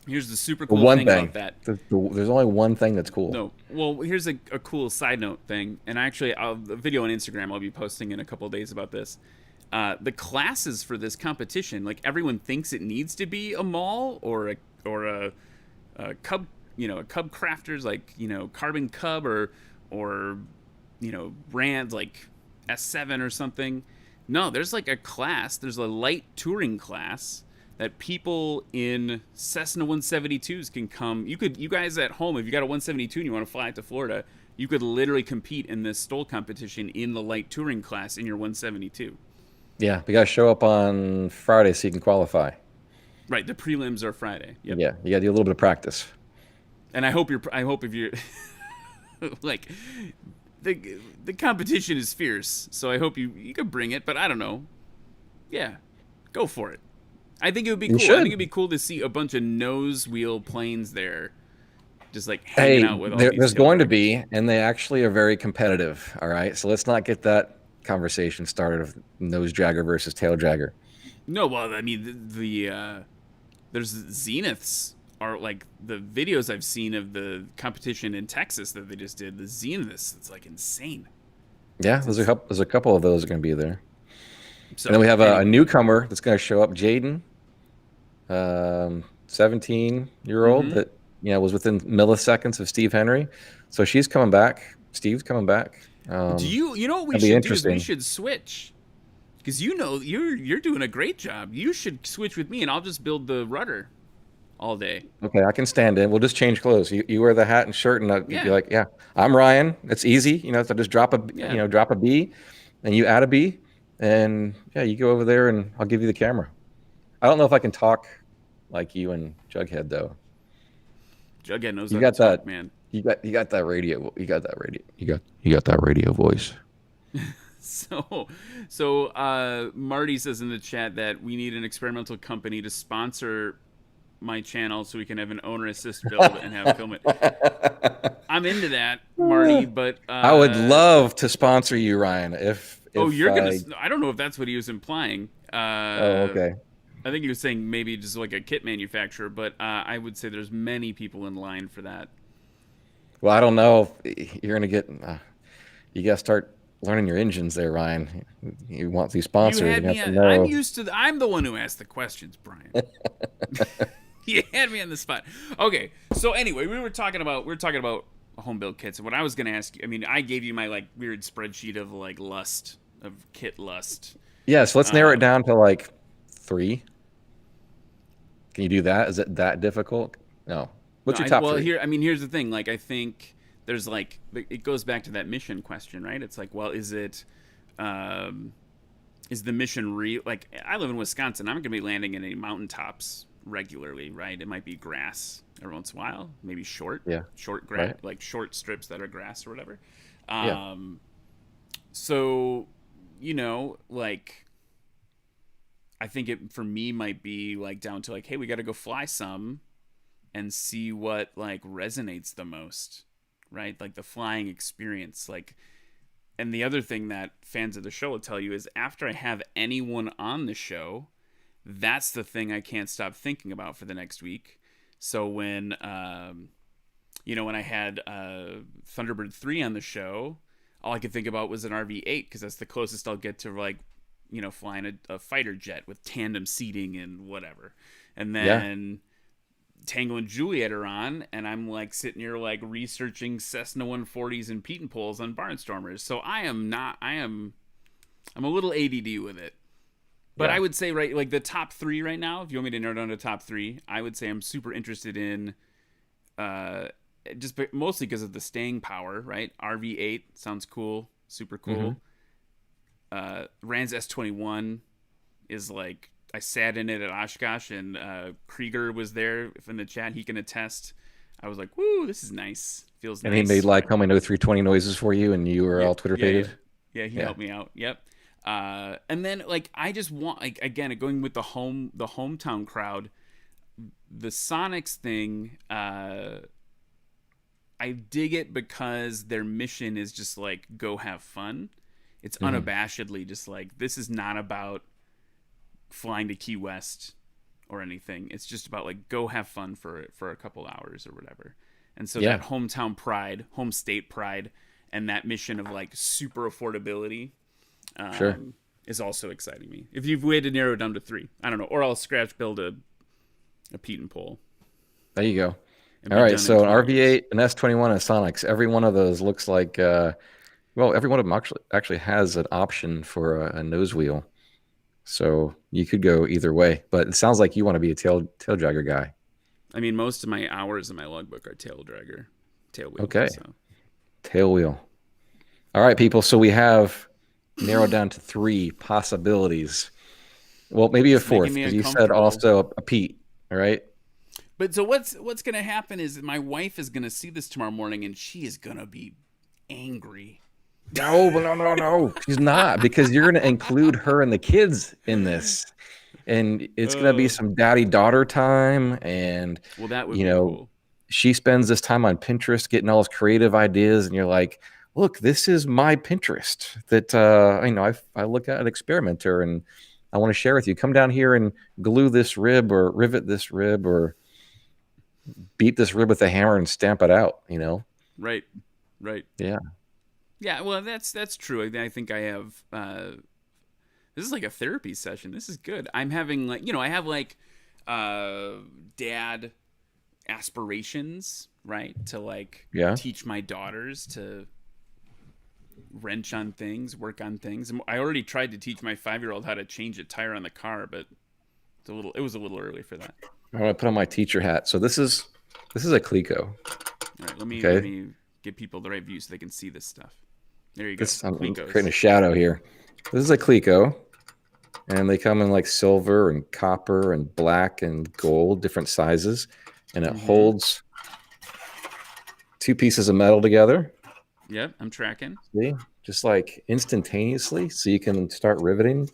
[SPEAKER 1] Here's the super cool thing about that.
[SPEAKER 2] There's only one thing that's cool.
[SPEAKER 1] No, well, here's a cool side note thing, and actually, the video on Instagram I'll be posting in a couple of days about this. The classes for this competition, like, everyone thinks it needs to be a mall or a cub, a cub crafters, like, carbon cub or brands like S7 or something. No, there's like a class. There's a light touring class that people in Cessna 172s can come. You guys at home, if you got a 172 and you want to fly it to Florida, you could literally compete in this Stoll competition in the light touring class in your 172.
[SPEAKER 2] Yeah, we got to show up on Friday so you can qualify.
[SPEAKER 1] Right, the prelims are Friday. Yep.
[SPEAKER 2] Yeah, you got to do a little bit of practice.
[SPEAKER 1] And I hope if you're like, the competition is fierce, so I hope you could bring it, but I don't know. Yeah, go for it. I think it would be cool. I think it'd be cool to see a bunch of nose wheel planes there, just like hanging out with all these.
[SPEAKER 2] There's going to be, and they actually are very competitive. All right, so let's not get that conversation started of nose dragger versus tail dragger.
[SPEAKER 1] No, well, I mean there's Zeniths. Are like the videos I've seen of the competition in Texas that they just did. The Zeniths, it's like insane.
[SPEAKER 2] Yeah, there's a couple of those are going to be there. So, and then we have a newcomer that's going to show up, Jaden, 17-year-old that was within milliseconds of Steve Henry. So she's coming back. Steve's coming back.
[SPEAKER 1] Do you know what we should do? Is we should switch, because you're doing a great job. You should switch with me, and I'll just build the rudder all day.
[SPEAKER 2] Okay, I can stand in. We'll just change clothes. You wear the hat and shirt, and you'd be like, "Yeah, I'm Ryan." It's easy, so just drop a B, and you add a B, and you go over there, and I'll give you the camera. I don't know if I can talk like you and Jughead though.
[SPEAKER 1] Jughead knows how to talk, man.
[SPEAKER 2] You got that radio. You got that radio. You got that radio voice.
[SPEAKER 1] So Marty says in the chat that we need an experimental company to sponsor my channel so we can have an owner assist build and have film it. I'm into that, Marty, but
[SPEAKER 2] I would love to sponsor you, Ryan.
[SPEAKER 1] I don't know if that's what he was implying.
[SPEAKER 2] Okay.
[SPEAKER 1] I think he was saying maybe just like a kit manufacturer, but I would say there's many people in line for that.
[SPEAKER 2] Well, I don't know if you're gonna get. You gotta start learning your engines there, Ryan. You want these sponsors.
[SPEAKER 1] I'm the one who asked the questions, Brian. You had me on the spot. Okay, so anyway, we were talking about home built kits, and what I was going to ask you, I mean, I gave you my like weird spreadsheet of like kit lust.
[SPEAKER 2] Yeah, so let's narrow it down to like 3. Can you do that? Is it that difficult? No. What's your top 3?
[SPEAKER 1] Here's the thing. Like, I think there's like it goes back to that mission question, right? It's like, well, is it
[SPEAKER 3] is the mission like I live in Wisconsin. I'm going to be landing in any mountaintops regularly, right? It might be grass every once in a while, maybe short grass,
[SPEAKER 2] right.
[SPEAKER 3] like short strips that are grass or whatever.
[SPEAKER 2] Yeah.
[SPEAKER 3] So, like I think it for me might be like down to like, hey, we got to go fly some and see what like resonates the most, right? Like the flying experience, like. And the other thing that fans of the show will tell you is after I have anyone on the show, that's the thing I can't stop thinking about for the next week. So when, when I had Thunderbird 3 on the show, all I could think about was an RV-8 because that's the closest I'll get to like, flying a fighter jet with tandem seating and whatever. And then Tango and Juliet are on, and I'm like sitting here like researching Cessna 140s and Peyton poles on Barnstormers. So I'm a little ADD with it. But I would say, right, like the top 3 right now, if you want me to narrow down to top 3, I would say I'm super interested in just mostly because of the staying power, right? RV-8 sounds cool, super cool. Rand's S21 is like, I sat in it at Oshkosh, and Krueger was there in the chat. He can attest. I was like, woo, this is nice. Feels nice.
[SPEAKER 2] And he made like Home 320 noises for you, and you were all Twitter faded.
[SPEAKER 3] Yeah, he helped me out. Yep. And then like I just want, like, again, going with the hometown crowd, the Sonics thing. I dig it because their mission is just like go have fun. It's unabashedly just like, this is not about flying to Key West or anything. It's just about like go have fun for a couple hours or whatever. And so that hometown pride, home state pride, and that mission of like super affordability is also exciting me. If you've way to narrow it down to 3, I don't know, or I'll scratch build a Peyton pole.
[SPEAKER 2] There you go. All right, so an RV-8, an S21, and Sonics. Every one of those looks like every one of them actually has an option for a nose wheel. So you could go either way, but it sounds like you want to be a tail dragger guy.
[SPEAKER 3] I mean, most of my hours in my logbook are tail wheel.
[SPEAKER 2] Okay.
[SPEAKER 3] So.
[SPEAKER 2] Tail wheel. All right, people. So we have narrowed down to 3 possibilities. Well, maybe a 4th, because you said also a Pete. All right.
[SPEAKER 3] But so what's going to happen is my wife is going to see this tomorrow morning, and she is going to be angry.
[SPEAKER 2] No. She's not, because you're going to include her and the kids in this. And it's going to be some daddy-daughter time. And,
[SPEAKER 3] that would be cool.
[SPEAKER 2] She spends this time on Pinterest getting all those creative ideas. And you're like, look, this is my Pinterest that, I look at an experimenter and I want to share with you. Come down here and glue this rib or rivet this rib or beat this rib with a hammer and stamp it out,
[SPEAKER 3] Right.
[SPEAKER 2] Yeah.
[SPEAKER 3] Yeah, well, that's true. I think I have. This is like a therapy session. This is good. I'm having like, I have like dad aspirations, right? To like teach my daughters to wrench on things, work on things. I already tried to teach my 5-year-old how to change a tire on the car, but it was a little early for that.
[SPEAKER 2] I'm gonna put on my teacher hat. So this is a Clico.
[SPEAKER 3] All right, let me give people the right view so they can see this stuff. There you go.
[SPEAKER 2] I'm creating a shadow here. This is a Clico, and they come in like silver and copper and black and gold, different sizes, and it holds 2 pieces of metal together.
[SPEAKER 3] Yep, I'm tracking.
[SPEAKER 2] See, just like instantaneously, so you can start riveting.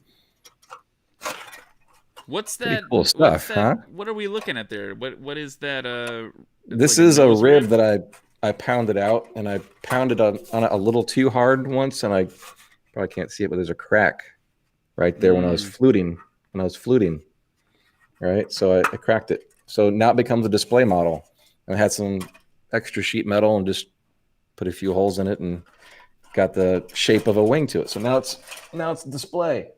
[SPEAKER 3] What's
[SPEAKER 2] pretty
[SPEAKER 3] that?
[SPEAKER 2] Cool stuff, huh?
[SPEAKER 3] What are we looking at there? What is that?
[SPEAKER 2] This is a rib that I pounded out, and I pounded on it a little too hard once, and I probably can't see it, but there's a crack right there when I was fluting. Right, so I cracked it. So now it becomes a display model. And I had some extra sheet metal and just put a few holes in it and got the shape of a wing to it. So now it's a display.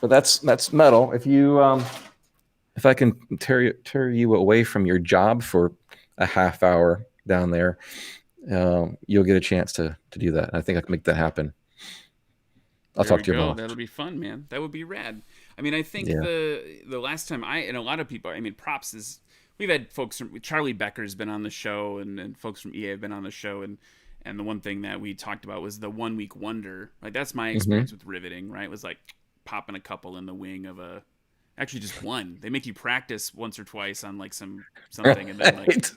[SPEAKER 2] But that's metal. If I can tear you away from your job for a half hour down there, you'll get a chance to do that. I think I can make that happen. I'll talk to you about it.
[SPEAKER 3] That'll be fun, man. That would be rad. I mean, I think the last time and a lot of people, props is, we've had folks from, Charlie Becker's been on the show, and folks from EA have been on the show, and the one thing that we talked about was the 1 week wonder. Like, that's my experience with riveting, right? It was like, popping a couple in the wing of a. Actually, just one. They make you practice once or twice on like something, and then like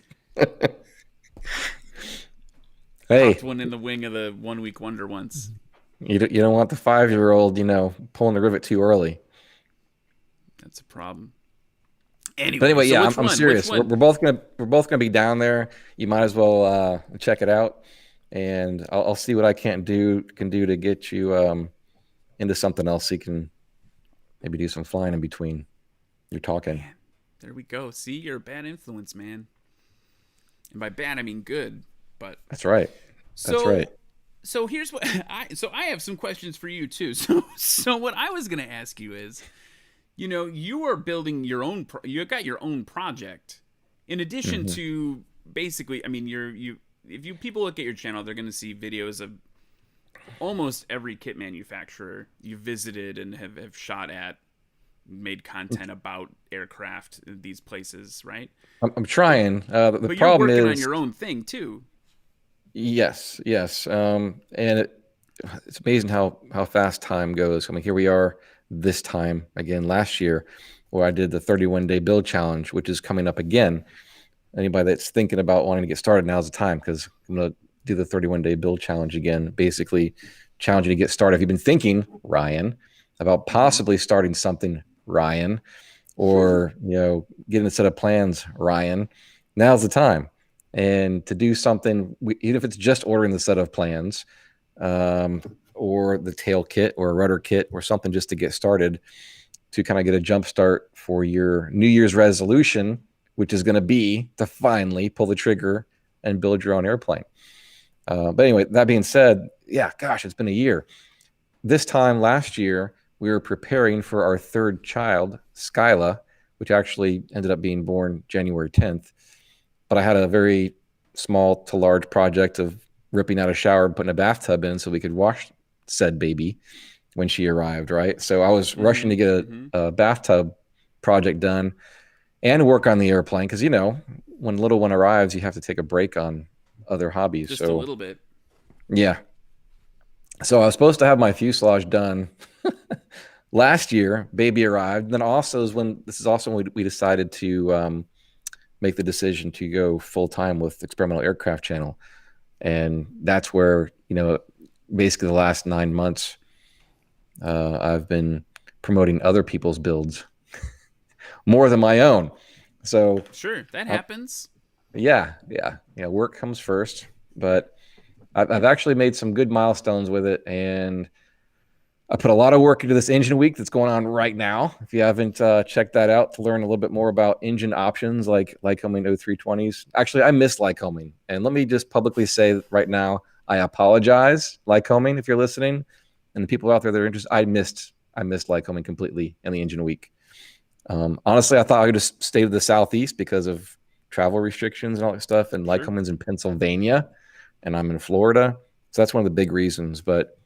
[SPEAKER 2] Hey,
[SPEAKER 3] popped one in the wing of the 1 week wonder once.
[SPEAKER 2] you don't want the 5-year-old, pulling the rivet too early.
[SPEAKER 3] That's a problem. Anyway,
[SPEAKER 2] But anyway,
[SPEAKER 3] so
[SPEAKER 2] yeah,
[SPEAKER 3] which
[SPEAKER 2] I'm
[SPEAKER 3] one?
[SPEAKER 2] serious.
[SPEAKER 3] Which one?
[SPEAKER 2] We're both gonna be down there. You might as well check it out, and I'll see what I can do to get you into something else. So you can maybe do some flying in between. You're talking.
[SPEAKER 3] Man, there we go. See, you're a bad influence, man. And by bad, I mean good. But
[SPEAKER 2] That's right. That's right.
[SPEAKER 3] So here's what I have some questions for you too. So what I was gonna ask you is, you are building your own. You got your own project, in addition to basically. I mean, if people look at your channel, they're gonna see videos of almost every kit manufacturer you visited and have shot at, made content about aircraft in these places, right?
[SPEAKER 2] I'm trying. The
[SPEAKER 3] But
[SPEAKER 2] problem
[SPEAKER 3] you're working
[SPEAKER 2] is
[SPEAKER 3] on your own thing too.
[SPEAKER 2] yes. And it's amazing how fast time goes. I mean, here we are this time again last year, where I did the 31-day build challenge, which is coming up again. Anybody that's thinking about wanting to get started, now's the time, because I'm going to do the 31-day build challenge again, basically challenging to get started. If you've been thinking, Ryan, about possibly starting something, Ryan, or getting a set of plans, Ryan, now's the time. And to do something, even if it's just ordering the set of plans, or the tail kit or a rudder kit or something, just to get started, to kind of get a jump start for your New Year's resolution, which is going to be to finally pull the trigger and build your own airplane. But anyway, that being said, yeah, gosh, it's been a year. This time last year, we were preparing for our third child, Skyla, which actually ended up being born January 10th. But I had a very small to large project of ripping out a shower and putting a bathtub in so we could wash said baby when she arrived, right? So I was rushing to get a bathtub project done and work on the airplane, because when little one arrives, you have to take a break on other hobbies.
[SPEAKER 3] Just a little bit.
[SPEAKER 2] Yeah. So I was supposed to have my fuselage done last year. Baby arrived. Then this is also when we decided to make the decision to go full time with Experimental Aircraft Channel, and that's where basically the last 9 months I've been promoting other people's builds more than my own. So
[SPEAKER 3] sure, that happens.
[SPEAKER 2] Yeah. Work comes first, but I've actually made some good milestones with it, and I put a lot of work into this engine week that's going on right now. If you haven't checked that out to learn a little bit more about engine options like Lycoming 0320s. Actually, I miss Lycoming, and let me just publicly say right now, I apologize, Lycoming, if you're listening, and the people out there that are interested. I missed Lycoming completely in the engine week. Honestly, I thought I would just stay to the southeast because of travel restrictions and all that stuff, and
[SPEAKER 3] Sure.
[SPEAKER 2] Lycoming's in Pennsylvania, and I'm in Florida, so that's one of the big reasons. But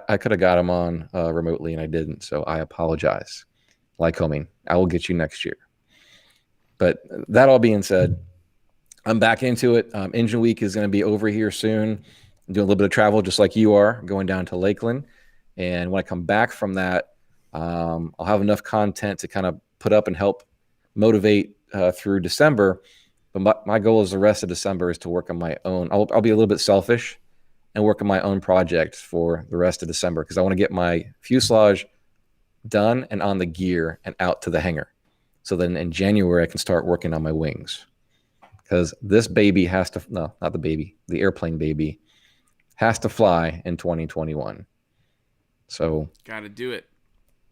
[SPEAKER 2] I could have got him on remotely, and I didn't, so I apologize. Lycoming, I will get you next year. But that all being said, I'm back into it. Engine week is going to be over here soon. I'm doing a little bit of travel, just like you are, going down to Lakeland. And when I come back from that, I'll have enough content to kind of put up and help motivate through December. But my goal is the rest of December is to work on my own. I'll be a little bit selfish and work on my own project for the rest of December, because I want to get my fuselage done and on the gear and out to the hangar. So then in January, I can start working on my wings, because this baby has to, no, not the baby, the airplane baby has to fly in 2021. So
[SPEAKER 3] Got to do it.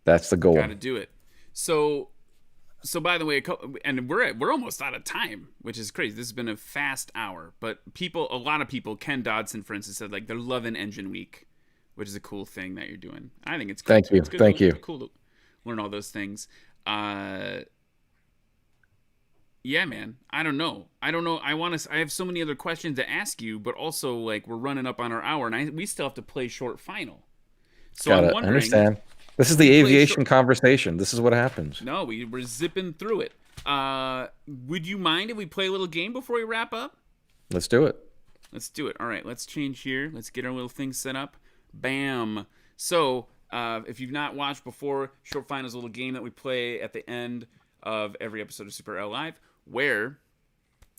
[SPEAKER 2] that's the goal.
[SPEAKER 3] Got to do it. So by the way, and we're almost out of time, which is crazy. This has been a fast hour, but a lot of people, Ken Dodson, for instance, said like they're loving Engine Week, which is a cool thing that you're doing. I think it's cool.
[SPEAKER 2] Thank you.
[SPEAKER 3] It's
[SPEAKER 2] Thank you.
[SPEAKER 3] Cool to learn all those things. Yeah, man. I don't know. I have so many other questions to ask you, but also like we're running up on our hour, and we still have to play short final. So I'm wondering. I understand.
[SPEAKER 2] This is the aviation conversation. This is what happens.
[SPEAKER 3] No, we're zipping through it. Would you mind if we play a little game before we wrap up?
[SPEAKER 2] Let's do it.
[SPEAKER 3] Let's do it. All right, let's change here. Let's get our little thing set up. Bam. So
[SPEAKER 1] If you've not watched before, Short Final is a little game that we play at the end of every episode of SuperAero Live, where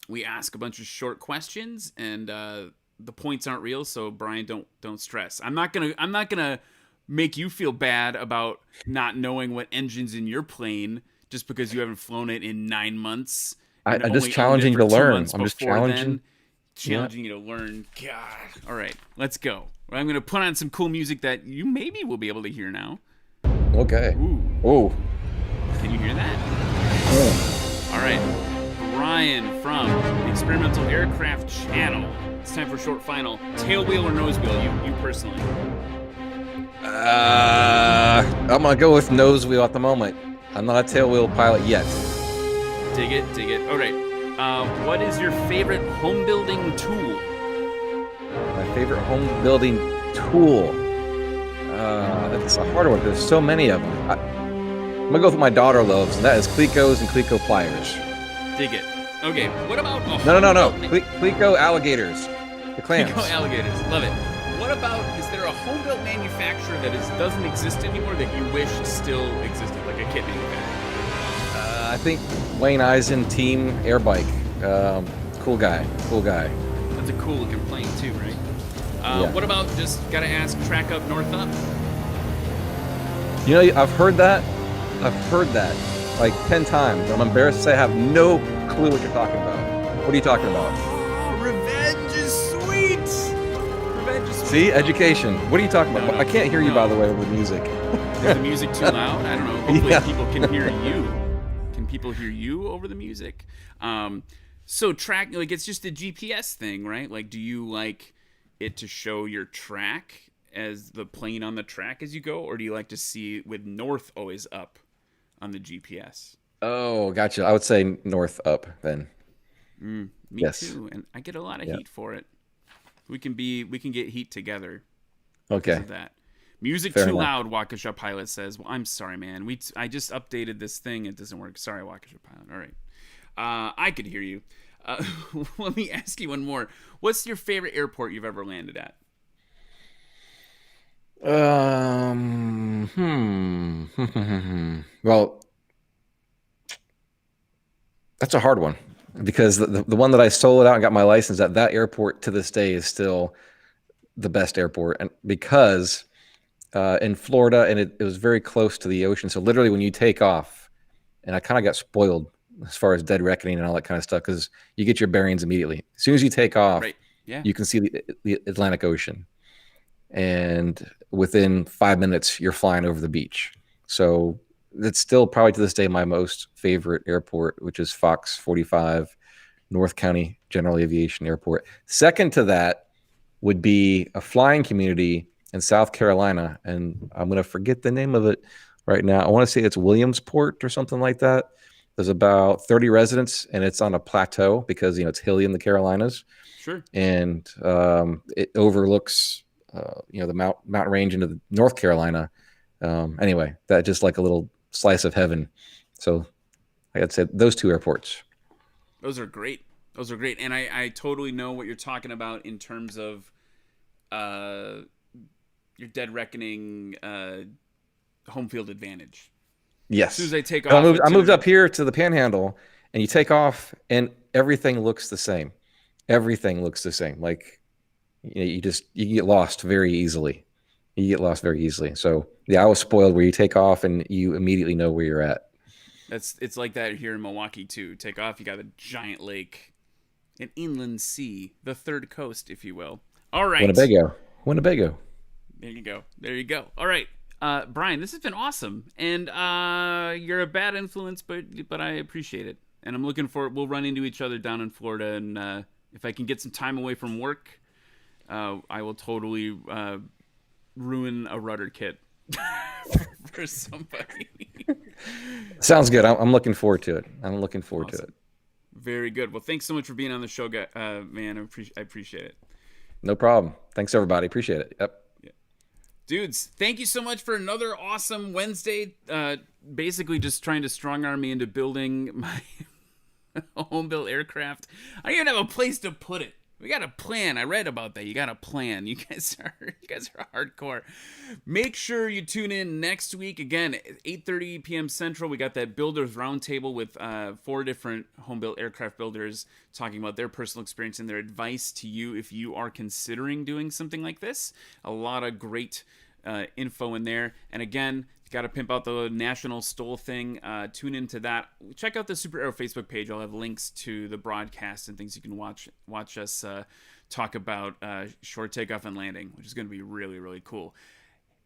[SPEAKER 1] we ask a bunch of short questions, and the points aren't real, so Bryan, don't stress. I'm not gonna make you feel bad about not knowing what engine's in your plane just because you haven't flown it in 9 months.
[SPEAKER 2] I'm just challenging you to learn. I'm just challenging
[SPEAKER 1] you to learn. God. All right, let's go. I'm going to put on some cool music that you maybe will be able to hear now.
[SPEAKER 2] Okay.
[SPEAKER 1] Ooh. Can you hear that? All right. Bryan from the Experimental Aircraft Channel. It's time for Short Final. Tail wheel or nose wheel? You personally.
[SPEAKER 2] I'm going to go with nose wheel at the moment. I'm not a tail wheel pilot yet.
[SPEAKER 1] Dig it. All right. What is your favorite home building tool?
[SPEAKER 2] My favorite home building tool. That's a hard one. There's so many of them. I'm going to go with what my daughter loves, and that is Clecos and Cleco pliers.
[SPEAKER 1] Dig it. Okay, what about...
[SPEAKER 2] No. Cleco alligators. The clams.
[SPEAKER 1] Cleco alligators. Love it. What about, is there a home-built manufacturer that doesn't exist anymore that you wish still existed, like a kit manufacturer?
[SPEAKER 2] I think Wayne Eisen Team Air Bike. Cool guy.
[SPEAKER 1] That's a cool looking plane too, right?
[SPEAKER 2] Yeah.
[SPEAKER 1] What about just gotta ask track up, north up?
[SPEAKER 2] You know, I've heard that like 10 times. I'm embarrassed to say I have no clue what you're talking about. What are you talking about?
[SPEAKER 1] Oh, revenge is sweet.
[SPEAKER 2] See, education. What are you talking about?
[SPEAKER 1] No.
[SPEAKER 2] I can't hear you, by the way, with the music.
[SPEAKER 1] Is the music too loud? I don't know. Hopefully
[SPEAKER 2] Yeah.
[SPEAKER 1] people can hear you. Can people hear you over the music? So track, like, it's just a GPS thing, right? Like, do you like it to show your track as the plane on the track as you go, or do you like to see with north always up on the GPS?
[SPEAKER 2] Oh, gotcha. I would say north up then.
[SPEAKER 1] Me
[SPEAKER 2] Yes.
[SPEAKER 1] too, and I get a lot of heat for it. We can get heat together.
[SPEAKER 2] Okay.
[SPEAKER 1] Because of that. Music
[SPEAKER 2] Fair
[SPEAKER 1] too
[SPEAKER 2] enough.
[SPEAKER 1] loud, Waukesha Pilot says. Well, I'm sorry, man. I just updated this thing. It doesn't work. Sorry, Waukesha Pilot. All right. I could hear you. Let me ask you one more. What's your favorite airport you've ever landed at?
[SPEAKER 2] Well, that's a hard one because the one that I sold out and got my license at, that airport to this day is still the best airport, and because in Florida, and it was very close to the ocean. So literally when you take off, and I kind of got spoiled as far as dead reckoning and all that kind of stuff, because you get your bearings immediately. As soon as you take off,
[SPEAKER 1] Right. Yeah.
[SPEAKER 2] you can see the Atlantic Ocean. And within 5 minutes, you're flying over the beach. So it's still probably to this day my most favorite airport, which is Fox 45, North County General Aviation Airport. Second to that would be a flying community in South Carolina, and I'm going to forget the name of it right now. I want to say it's Williamsport or something like that. There's about 30 residents, and it's on a plateau because, it's hilly in the Carolinas.
[SPEAKER 1] Sure.
[SPEAKER 2] And it overlooks, the mountain range into North Carolina. Anyway, that just like a little slice of heaven. So like I said, those two airports.
[SPEAKER 1] Those are great. And I totally know what you're talking about in terms of your dead reckoning home field advantage.
[SPEAKER 2] Yes.
[SPEAKER 1] As soon as I take off.
[SPEAKER 2] I moved up here to the Panhandle, and you take off, and everything looks the same. Everything looks the same. Like, you get lost very easily. So yeah, I was spoiled where you take off and you immediately know where you're at.
[SPEAKER 1] It's like that here in Milwaukee too. Take off, you got a giant lake, an inland sea, the third coast, if you will. All right.
[SPEAKER 2] Winnebago.
[SPEAKER 1] There you go. All right. Bryan, this has been awesome, and you're a bad influence, but I appreciate it, and I'm looking forward. We'll run into each other down in Florida, and if I can get some time away from work, I will totally ruin a rudder kit for somebody.
[SPEAKER 2] Sounds good. I'm looking forward to it. To it.
[SPEAKER 1] Very good. Well, thanks so much for being on the show, man. I appreciate it.
[SPEAKER 2] No problem. Thanks, everybody. Appreciate it. Yep.
[SPEAKER 1] Dudes, thank you so much for another awesome Wednesday. Basically just trying to strong arm me into building my home-built aircraft. I don't even have a place to put it.
[SPEAKER 3] We got a plan. I read about that. You got a plan. You guys are hardcore. Make sure you tune in next week. Again, 8:30 p.m. Central. We got that builders roundtable with 4 different home-built aircraft builders talking about their personal experience and their advice to you if you are considering doing something like this. A lot of great info in there. And again, got to pimp out the National Stole thing. Tune into that. Check out the SuperAero Facebook page. I'll have links to the broadcast and things you can watch us talk about short takeoff and landing, which is going to be really, really cool.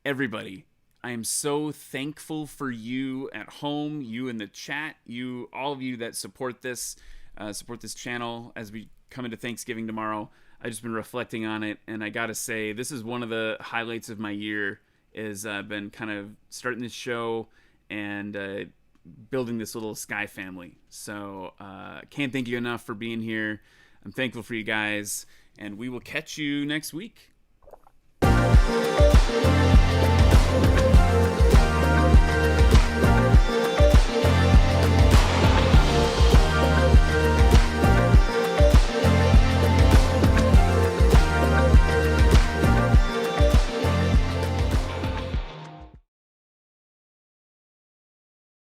[SPEAKER 3] Everybody, I am so thankful for you at home, you in the chat, all of you that support this channel as we come into Thanksgiving tomorrow. I've just been reflecting on it, and I got to say, this is one of the highlights of my year. Is been kind of starting this show and building this little Sky family. So can't thank you enough for being here. I'm thankful for you guys, and we will catch you next week.